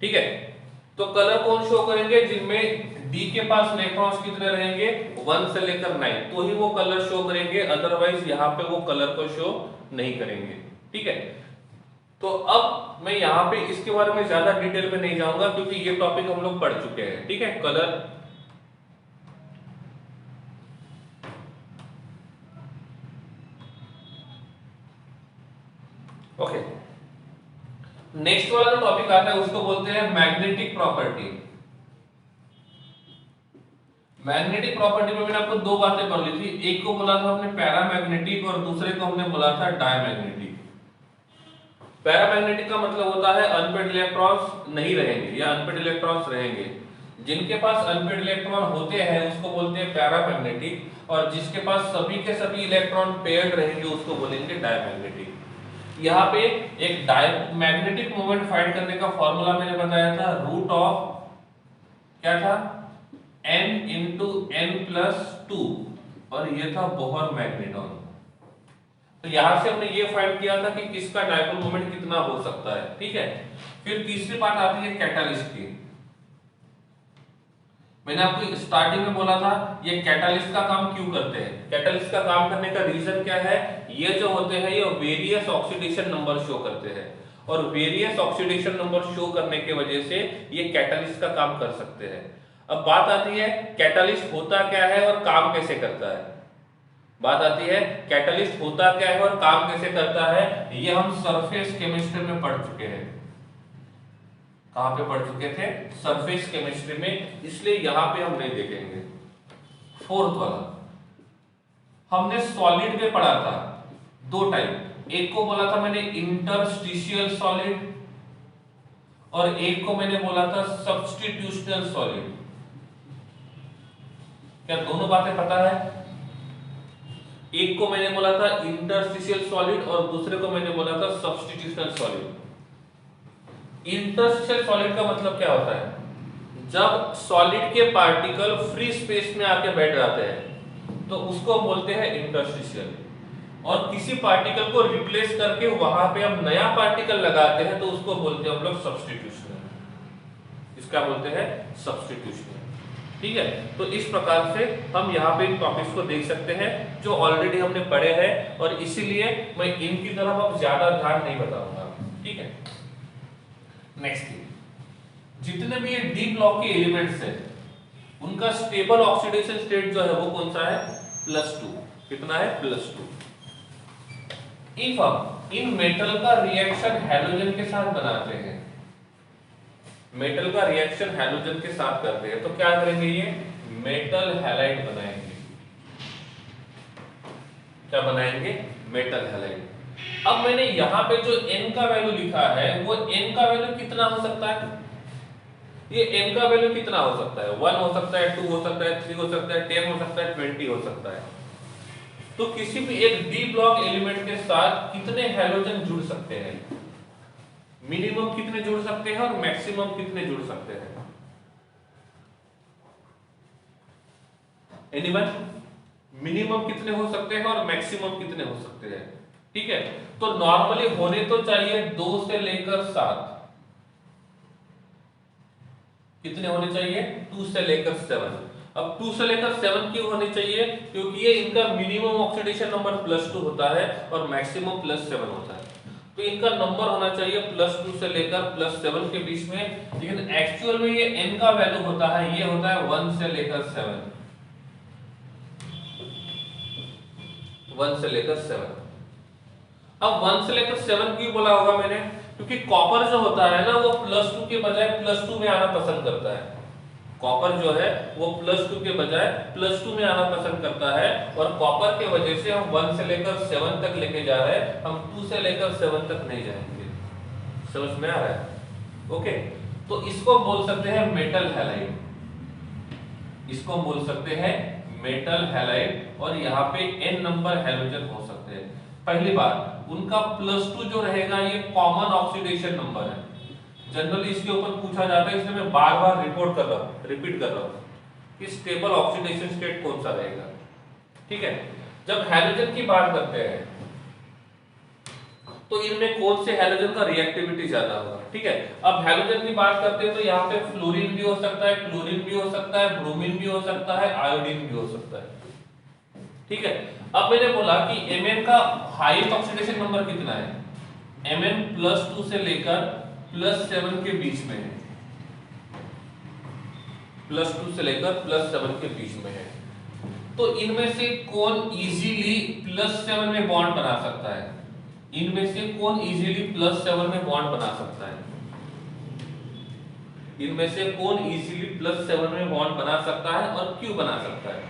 ठीक है, तो कलर कौन शो करेंगे? जिनमें डी के पास इलेक्ट्रॉन्स कितने रहेंगे? 1 से लेकर 9, तो ही वो कलर शो करेंगे, अदरवाइज यहाँ पे वो कलर को शो नहीं करेंगे। ठीक है, तो अब मैं यहाँ पे इसके बारे में ज्यादा डिटेल में नहीं जाऊंगा क्योंकि ये टॉपिक हम लोग पढ़ चुके हैं। ठीक है, कलर ओके। नेक्स्ट वाला जो टॉपिक आता है उसको बोलते हैं मैग्नेटिक प्रॉपर्टी। मैग्नेटिक प्रॉपर्टी में मैंने आपको दो बातें पढ़ ली थी, एक को बोला था हमने पैरामैग्नेटिक और दूसरे को हमने बोला था डायमैग्नेटिक। पैरामैग्नेटिक का मतलब होता है अनपेड इलेक्ट्रॉन्स नहीं रहेंगे या अनपेड इलेक्ट्रॉन्स रहेंगे। जिनके पास अनपेड इलेक्ट्रॉन होते हैं उसको बोलते हैं पैरामैग्नेटिक, और जिसके पास सभी के सभी इलेक्ट्रॉन पेयर्ड रहेंगे उसको बोलेंगे डायमैग्नेटिक। यहाँ पे एक मैग्नेटिक मोमेंट फाइंड करने का फॉर्मूला मैंने बताया था, रूट ऑफ क्या था? n इंटू n+2, और ये था बोहर मैग्नेटॉन। तो यहां से हमने ये फाइंड किया था कि किसका डायपोल मोमेंट कितना हो सकता है। ठीक है, फिर तीसरी बात आती है कैटालिस्ट की। मैंने आपको स्टार्टिंग में बोला था ये कैटालिस्ट का काम क्यों करते हैं। कैटालिस्ट का काम करने का रीजन क्या है? ये जो होते हैं ये वेरियस ऑक्सीडेशन नंबर शो करते हैं, और वेरियस ऑक्सीडेशन नंबर शो करने के वजह से ये कैटालिस्ट का काम कर सकते हैं। अब बात आती है कैटालिस्ट होता क्या है और काम कैसे करता है। बात आती है कैटालिस्ट होता क्या है और काम कैसे करता है। ये हम सरफेस केमिस्ट्री में पढ़ चुके हैं। कहां पे पढ़ चुके थे? सरफेस केमिस्ट्री में, इसलिए यहां पे हम नहीं देखेंगे। फोर्थ वाला हमने सॉलिड में पढ़ा था, दो टाइप। एक को बोला था मैंने इंटरस्टिशियल सॉलिड, और एक को मैंने बोला था सब्स्टिट्यूशनल सॉलिड। क्या दोनों बातें पता है? एक को मैंने बोला था इंटरस्टिशियल सॉलिड और दूसरे को मैंने बोला था सब्स्टिट्यूशनल सॉलिड। इंटरस्टिशियल सॉलिड का मतलब क्या होता है? जब सॉलिड के पार्टिकल फ्री स्पेस में आके बैठ जाते हैं तो उसको बोलते हैं इंटरस्टिशियल। और किसी पार्टिकल को रिप्लेस करके वहां पे हम नया पार्टिकल लगाते हैं तो उसको बोलते हैं हम लोग सब्स्टिट्यूशनल। इसका बोलते हैं सब्स्टिट्यूशनल। ठीक है, तो इस प्रकार से हम यहाँ पे इन टॉपिक्स को देख सकते हैं जो ऑलरेडी हमने पढ़े हैं, और इसीलिए मैं इनकी तरफ अब ज्यादा ध्यान नहीं बताऊंगा। ठीक है, नेक्स्ट थिंग, जितने भी ये डी ब्लॉक के एलिमेंट्स हैं उनका स्टेबल ऑक्सीडेशन स्टेट जो है वो कौन सा है? +2। कितना है? +2। इफ हम इन मेटल का रिएक्शन हैलोजन के साथ बनाते हैं, मेटल का रिएक्शन हैलोजन के साथ करते हैं तो क्या करेंगे? ये मेटल हैलाइड बनाएंगे। क्या बनाएंगे? Metal halide. अब मैंने यहां पे जो n का वैल्यू लिखा है वो n का वैल्यू कितना हो सकता है? ये n का वैल्यू कितना हो सकता है? 1 हो सकता है, 2 हो सकता है, 3 हो सकता है, 10 हो सकता है, 20 हो सकता है। तो किसी भी एक डी ब्लॉक एलिमेंट के साथ कितने हैलोजन जुड़ सकते हैं? मिनिमम कितने जुड़ सकते हैं और मैक्सिमम कितने जुड़ सकते हैं? एनीवन? मिनिमम कितने हो सकते हैं और मैक्सिमम कितने हो सकते हैं? ठीक है, तो नॉर्मली होने तो चाहिए 2 से लेकर 7। कितने होने चाहिए? 2 से लेकर 7। अब 2 से लेकर 7 क्यों होने चाहिए? क्योंकि ये इनका मिनिमम ऑक्सीडेशन नंबर +2 होता है और मैक्सिमम +7 होता है। तो इनका नंबर होना चाहिए +2 से लेकर +7 के बीच में, लेकिन एक्चुअल में ये n का वैल्यू होता है, ये होता है 1 से लेकर 7। 1 से लेकर 7। अब 1 से लेकर 7 क्यों बोला होगा मैंने? क्योंकि कॉपर जो होता है ना वो +2 के बजाय +2 में आना पसंद करता है। कॉपर जो है वो +2 के बजाय +2 में आना पसंद करता है, और कॉपर के वजह से हम 1 से लेकर 7 तक लेके जा रहे हैं, हम 2 से लेकर 7 तक नहीं जाएंगे। समझ में आ रहा है? ओके, तो इसको बोल सकते हैं मेटल हैलाइड। इसको बोल सकते हैं मेटल हैलाइड, और यहाँ पे n नंबर हैलोजन हो सकते हैं। पहली बात, उनका +2 जो रहेगा ये कॉमन ऑक्सीडेशन नंबर है। जनरली इसके ऊपर पूछा जाता है, इसलिए मैं बार-बार रिपीट कर रहा हूं कि स्टेबल ऑक्सीडेशन स्टेट कौन सा रहेगा। ठीक है, जब हैलोजन की बात करते हैं तो इनमें कौन से हैलोजन का रिएक्टिविटी ज्यादा होगा? ठीक है, अब हैलोजन की बात करते हैं तो यहाँ पे फ्लोरीन भी हो सकता है, क्लोरीन भी हो सकता है, ब्रोमीन भी हो सकता है, आयोडीन भी हो सकता है। ठीक है, अब मैंने बोला कि Mn का हाईएस्ट ऑक्सीडेशन नंबर कितना है? Mn +2 से लेकर +7 के बीच में है। +2 से लेकर +7 के बीच में है। तो इनमें से कौन इजीली +7 में बॉन्ड बना सकता है? इनमें से कौन इजीली +7 में बॉन्ड बना सकता है? इनमें से कौन इजीली +7 में बॉन्ड बना सकता है और क्यों बना सकता है?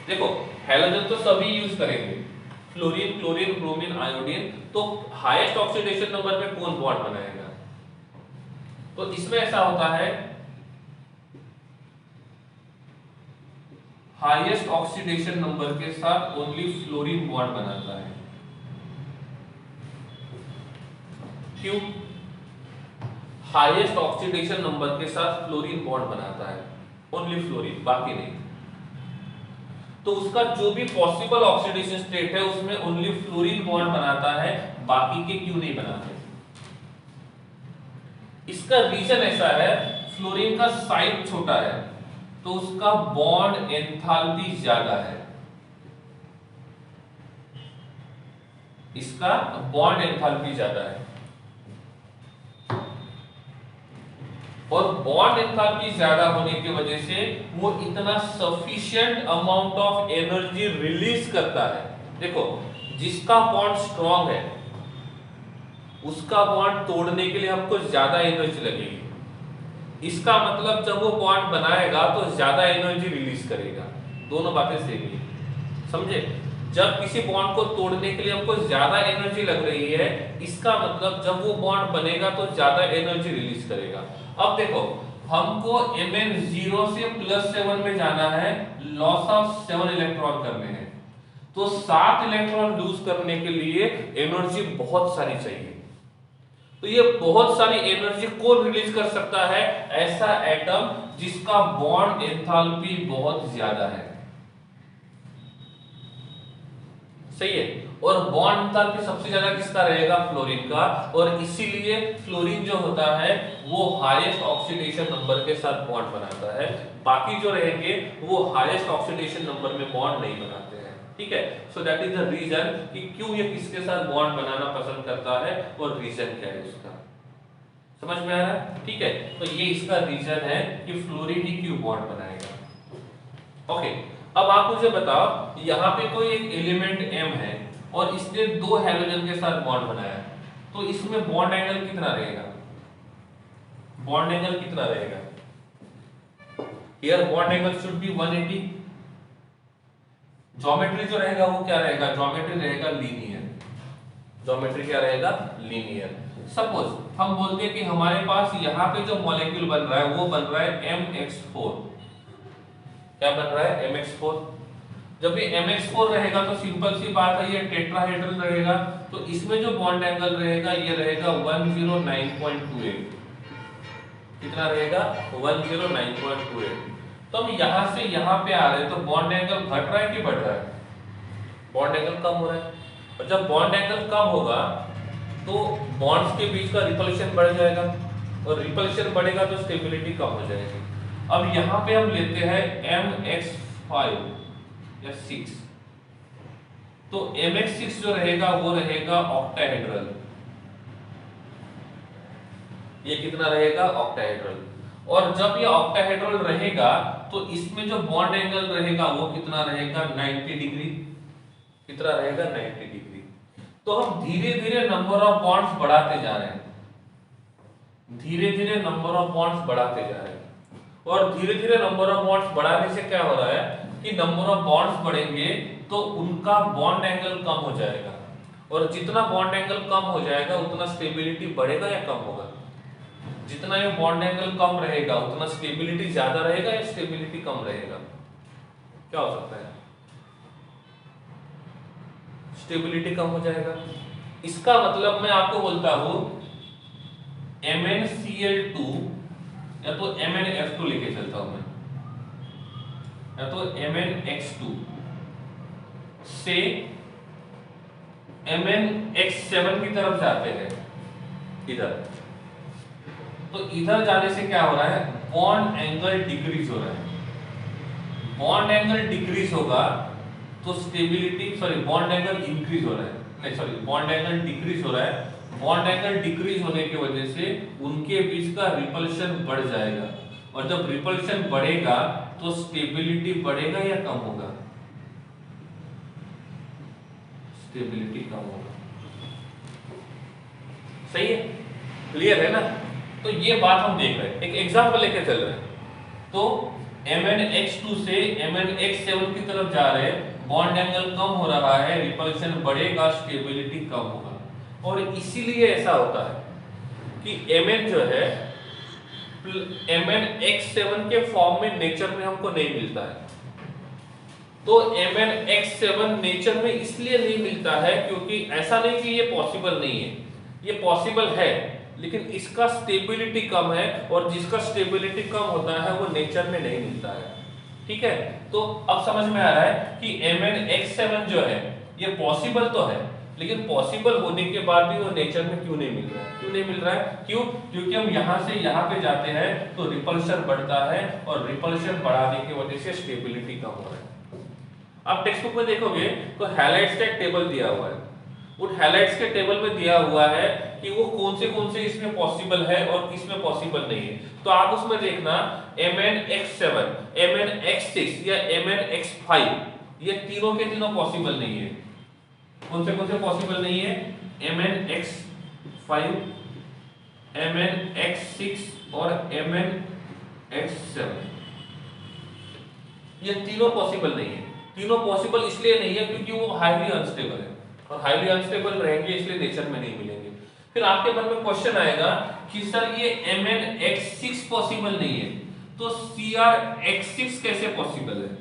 देखो, हैलोजन तो सभी यूज करेंगे, फ्लोरीन, क्लोरीन, ब्रोमीन, आयोडीन, तो हाईएस्ट ऑक्सीडेशन नंबर पे कौन बॉन्ड बनाएगा? तो इसमें ऐसा होता है, हाईएस्ट ऑक्सीडेशन नंबर के साथ ओनली फ्लोरीन बॉन्ड बनाता है। क्यों? हाईएस्ट ऑक्सीडेशन नंबर के साथ फ्लोरीन बॉन्ड बनाता है, ओनली फ्लोरीन, बाकी नहीं। तो उसका जो भी पॉसिबल ऑक्सीडेशन स्टेट है उसमें ओनली फ्लोरीन बॉन्ड बनाता है, बाकी के क्यों नहीं बनाते? इसका रीजन ऐसा है, फ्लोरीन का साइज छोटा है तो उसका बॉन्ड एंथैल्पी ज्यादा है। इसका बॉन्ड एंथैल्पी ज्यादा है, और बॉन्ड एंथैल्पी ज्यादा होने की वजह से वो इतना sufficient amount of energy release करता है। देखो, जिसका बॉन्ड स्ट्रांग है उसका बॉन्ड तोड़ने के लिए हमको ज्यादा एनर्जी लगेगी। इसका मतलब जब वो बॉन्ड बनाएगा तो ज्यादा एनर्जी रिलीज करेगा। दोनों बातें सेम ही, समझे? जब किसी बॉन्ड को तोड़ने के लिए हमको ज्यादा एनर्जी लग रही है, इसका मतलब जब वो बॉन्ड बनेगा तो ज्यादा एनर्जी रिलीज करेगा। अब देखो, हमको Mn 0 से +7 में जाना है, लॉस ऑफ 7 इलेक्ट्रॉन करने हैं, तो 7 इलेक्ट्रॉन लूज करने के लिए एनर्जी बहुत सारी चाहिए। तो ये बहुत सारी एनर्जी कौन रिलीज कर सकता है? ऐसा एटम जिसका बॉन्ड एंथैल्पी बहुत ज्यादा है। सही है। और बॉन्ड एंथैल्पी सबसे ज्यादा किसका रहेगा? फ्लोरीन का। और इसीलिए फ्लोरीन जो होता है वो हाईएस्ट ऑक्सीडेशन नंबर के साथ बॉन्ड बनाता है, बाकी जो रहेंगे वो हाईएस्ट ऑक्सीडेशन नंबर में बॉन्ड नहीं बनाते हैं। ठीक है। So that is the reason कि क्यों ये किसके साथ बॉन्ड बनाना पसंद करता है और रीजन क्या है उसका। समझ में आ रहा है? ठीक है। तो ये इसका रीजन है कि फ्लोरीन ही क्यों बॉन्ड बनाएगा। ओके। अब आप मुझे बताओ, यहाँ पे कोई एक एलिमेंट M है और इसने दो हैलोजन के साथ बॉन्ड बनाया है, तो इसमें बॉन्ड एंगल कितना रहेगा? बॉन्ड एंगल कितना रहेगा? Here bond angle should be 180। Geometry जो रहेगा वो क्या रहेगा? ज्योमेट्री रहेगा लीनियर। ज्योमेट्री क्या रहेगा? लीनियर। सपोज हम बोलते हैं कि हमारे पास यहाँ पे जो मॉलिक्यूल बन रहा है वो बन रहा है MX4। क्या बन रहा है? MX4। जब ये MX4 रहेगा तो सिंपल सी बात है ये टेट्राहेड्रल रहेगा, तो इसमें जो बॉन्ड एंगल रहेगा ये रहेगा 109.28। कितना रहेगा? 109.28। तो हम यहां से यहां पे आ रहे हैं, तो बॉन्ड एंगल घट रहा है कि बढ़ रहा है? बॉन्ड एंगल कम हो रहा है। और जब बॉन्ड एंगल कम होगा तो बॉन्ड्स के बीच का रिपल्शन बढ़ जाएगा, और रिपल्शन बढ़ेगा तो स्टेबिलिटी कम हो जाएगी। अब यहाँ पे हम लेते हैं MX5 या 6, तो MX6 जो रहेगा वो रहेगा ऑक्टाहेड्रल। ये कितना रहेगा? ऑक्टाहेड्रल। और जब ये ऑक्टाहेड्रल रहेगा तो इसमें जो बॉन्ड एंगल रहेगा वो कितना रहेगा? 90 डिग्री। कितना रहेगा? 90 डिग्री। तो हम धीरे धीरे नंबर ऑफ बॉन्ड्स बढ़ाते जा रहे हैं, धीरे धीरे नंबर ऑफ बॉन्ड्स बढ़ाते जा रहे हैं। और धीरे धीरे नंबर ऑफ बॉन्ड्स बढ़ाने से क्या हो रहा है कि नंबर ऑफ बॉन्ड्स बढ़ेंगे तो उनका बॉन्ड एंगल कम हो जाएगा, और जितना बॉन्ड एंगल कम हो जाएगा उतना स्टेबिलिटी बढ़ेगा या कम होगा? जितना ये बॉन्ड एंगल कम रहेगा उतना स्टेबिलिटी ज्यादा रहेगा या स्टेबिलिटी कम रहेगा? क्या हो सकता है? स्टेबिलिटी कम हो जाएगा। इसका मतलब मैं आपको बोलता हूं MnCl2 या तो MnF2 लेके चलता हूं मैं, या तो MnX2 से MnX7 की तरफ जाते हैं इधर, तो इधर जाने से क्या हो रहा है? बॉन्ड एंगल डिक्रीज हो रहा है। बॉन्ड एंगल डिक्रीज होगा तो stability, sorry bond angle increase हो रहा है, नहीं सॉरी बॉन्ड एंगल डिक्रीज हो रहा है। बॉन्ड एंगल डिक्रीज होने की वजह से उनके बीच का रिपल्शन बढ़ जाएगा, और जब रिपल्शन बढ़ेगा तो स्टेबिलिटी बढ़ेगा या कम होगा? स्टेबिलिटी कम होगा। सही है? क्लियर है ना? तो ये बात हम देख रहे हैं, एक एग्जांपल लेके चल रहे हैं। तो MnX2 से MnX7 की तरफ जा रहे हैं, बॉन्ड एंगल कम हो रहा है, रिपल्शन बढ़ेगा, स्टेबिलिटी कम होगा। और इसीलिए ऐसा होता है कि Mn जो है MnX7 के फॉर्म में नेचर में हमको नहीं मिलता है। तो MnX7 नेचर में इसलिए नहीं मिलता है क्योंकि ऐसा नहीं कि ये पॉसिबल नहीं है, ये पॉसिबल है, लेकिन इसका स्टेबिलिटी कम है, और जिसका स्टेबिलिटी कम होता है वो नेचर में नहीं मिलता है। ठीक है? तो अब समझ में आ रहा है कि MnX7 जो है ये पॉसिबल तो है, लेकिन पॉसिबल होने के बाद भी वो नेचर में क्यों नहीं मिल रहा है? क्यों नहीं मिल रहा है? क्यों? क्योंकि हम यहाँ से यहाँ पे जाते हैं तो रिपल्शन बढ़ता है, और रिपल्शन बढ़ाने की वजह से स्टेबिलिटी कम हो रहा है। आप टेक्स्ट बुक में देखोगे तो हैलाइड्स का एक टेबल दिया हुआ है। उन हैलाइड्स के टेबल में दिया हुआ है कि वो कौन से इसमें पॉसिबल है और किसमें पॉसिबल नहीं है। तो आप उसमें देखना MnX7, MnX6 या MnX5, ये तीनों के तीनों पॉसिबल नहीं है। कौन से पॉसिबल नहीं है? MnX5, MnX6 और MnX7, ये तीनों पॉसिबल नहीं है। तीनों पॉसिबल इसलिए नहीं है क्योंकि वो हाईली अनस्टेबल है, और हाईली अनस्टेबल रहेंगे इसलिए नेचर में नहीं मिलेंगे। फिर आपके मन में क्वेश्चन आएगा कि सर ये MnX6 पॉसिबल नहीं है, तो CrX6 कैसे पॉसिबल है?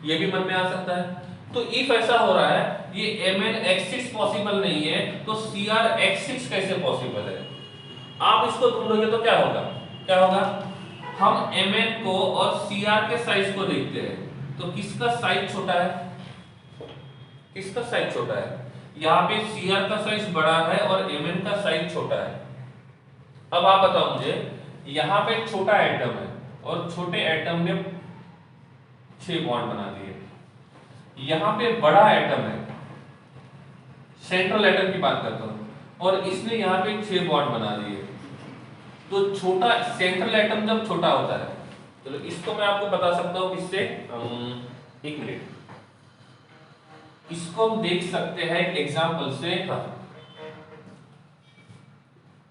ये भी मन में आ सकता है। तो इफ ऐसा हो रहा है ये MnX6 पॉसिबल नहीं है तो CrX6 कैसे पॉसिबल है? आप इसको ढूंढोगे तो क्या होगा? क्या होगा? हम Mn को और Cr के साइज को देखते हैं तो किसका साइज छोटा है? किसका साइज छोटा है? यहाँ पे Cr का साइज बड़ा है और Mn का साइज छोटा है। अब आप बताओ मुझे, यहाँ पे छोटा एटम है और छोटे एटम ने 6 बॉन्ड बना दिए, यहाँ पे बड़ा एटम है, सेंट्रल एटम की बात करता हूँ, और इसने यहाँ पे 6 बॉन्ड बना दिए। तो छोटा सेंट्रल एटम जब छोटा होता है, चलो इसको मैं आपको बता सकता हूँ किससे, एक मिनट, इसको हम देख सकते हैं एग्जांपल से। हाँ,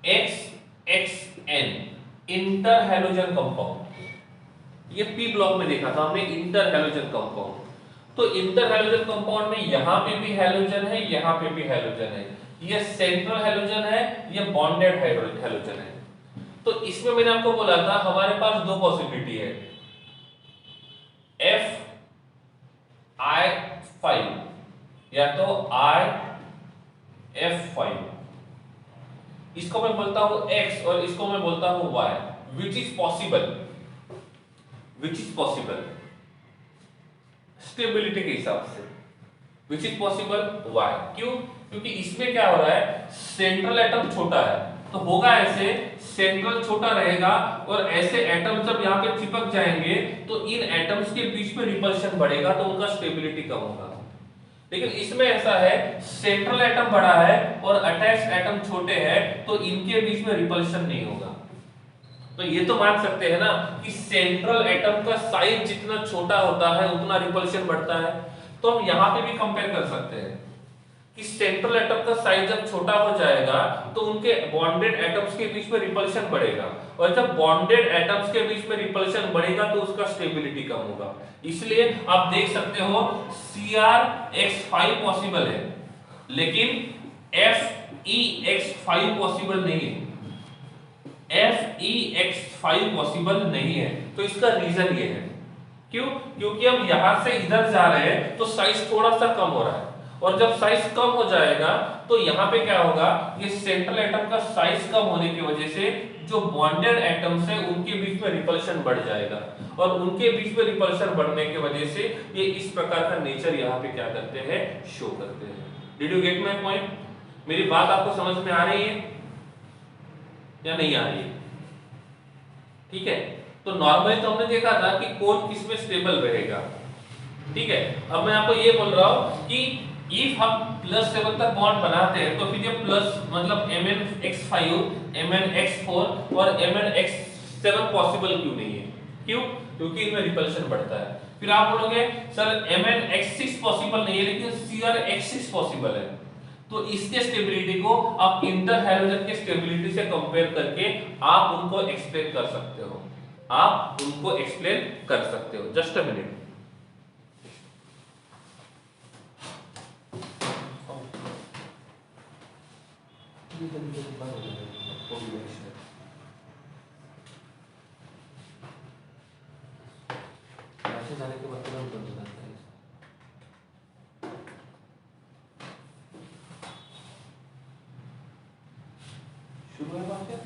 XXN इंटर हैलोजन कंपाउंड, ये पी ब्लॉक में देखा था हमने इंटर हैलोजन कंपाउंड। तो इंटर हैलोजन कंपाउंड में यहां पे भी हैलोजन है, यहां पे भी हैलोजन है, ये सेंट्रल हैलोजन है, ये बॉन्डेड हैलोजन है। तो इसमें मैंने आपको बोला था हमारे पास दो पॉसिबिलिटी है, FI5 या तो IF5, इसको मैं बोलता हूं X और इसको मैं बोलता हूं Y, which is possible, which is possible stability के हिसाब से, विच इज पॉसिबल Y। क्यों? क्योंकि इसमें क्या हो रहा है, सेंट्रल एटम छोटा है, तो होगा ऐसे, सेंट्रल छोटा रहेगा और ऐसे एटम जब यहाँ पे चिपक जाएंगे तो इन एटम्स के बीच में रिपल्शन बढ़ेगा तो उनका स्टेबिलिटी कम होगा। लेकिन इसमें ऐसा है, सेंट्रल एटम बड़ा है और अटैच्ड एटम छोटे हैं तो इनके बीच में रिपल्शन नहीं होगा। तो ये तो मान सकते हैं ना कि सेंट्रल एटम का साइज जितना छोटा होता है उतना रिपल्शन बढ़ता है। तो हम यहां पे भी कंपेयर कर सकते हैं कि सेंट्रल एटम का साइज जब छोटा हो जाएगा तो उनके बॉन्डेड एटम्स के बीच में रिपल्शन बढ़ेगा, और जब बॉन्डेड एटम्स के बीच में रिपल्शन बढ़ेगा तो उसका स्टेबिलिटी कम होगा। इसलिए आप देख सकते हो CrX5 पॉसिबल है लेकिन FeX5 पॉसिबल नहीं है, FeX5 पॉसिबल नहीं है। तो इसका रीजन ये है, क्यों? क्योंकि हम यहां से इधर जा रहे हैं तो साइज थोड़ा सा कम हो रहा है, और जब साइज कम हो जाएगा तो यहाँ पे क्या होगा, ये सेंट्रल एटम का साइज कम होने की वजह से जो बॉन्डेड एटम्स है उनके बीच में रिपल्शन बढ़ जाएगा, और उनके बीच में रिपल्शन बढ़ने की वजह से ये इस प्रकार का नेचर यहाँ पे क्या करते हैं, शो करते हैं। Did you get my point? मेरी बात आपको समझ में आ रही है या नहीं आ रही है? ठीक है, तो नॉर्मली तो हमने देखा था कि कौन किस में स्टेबल रहेगा। ठीक है, अब मैं आपको ये बोल रहा हूं कि इफ हम +7 तक बॉन्ड बनाते हैं तो फिर ये प्लस मतलब MnX5, MnX4 और MnX7 पॉसिबल क्यों नहीं है? क्यों? क्योंकि इनमें रिपल्शन बढ़ता है। फिर आप बोलोगे सर MnX6 पॉसिबल नहीं है लेकिन CrX6 पॉसिबल है, तो इसके स्टेबिलिटी को आप इंटर हैलोजन के स्टेबिलिटी से कंपेयर करके आप उनको एक्सप्लेन कर सकते हो, आप उनको एक्सप्लेन कर सकते हो। जस्ट अ मिनट, जाने के बाद तुरंत बंद हो जाता है। शुरू है बात क्या?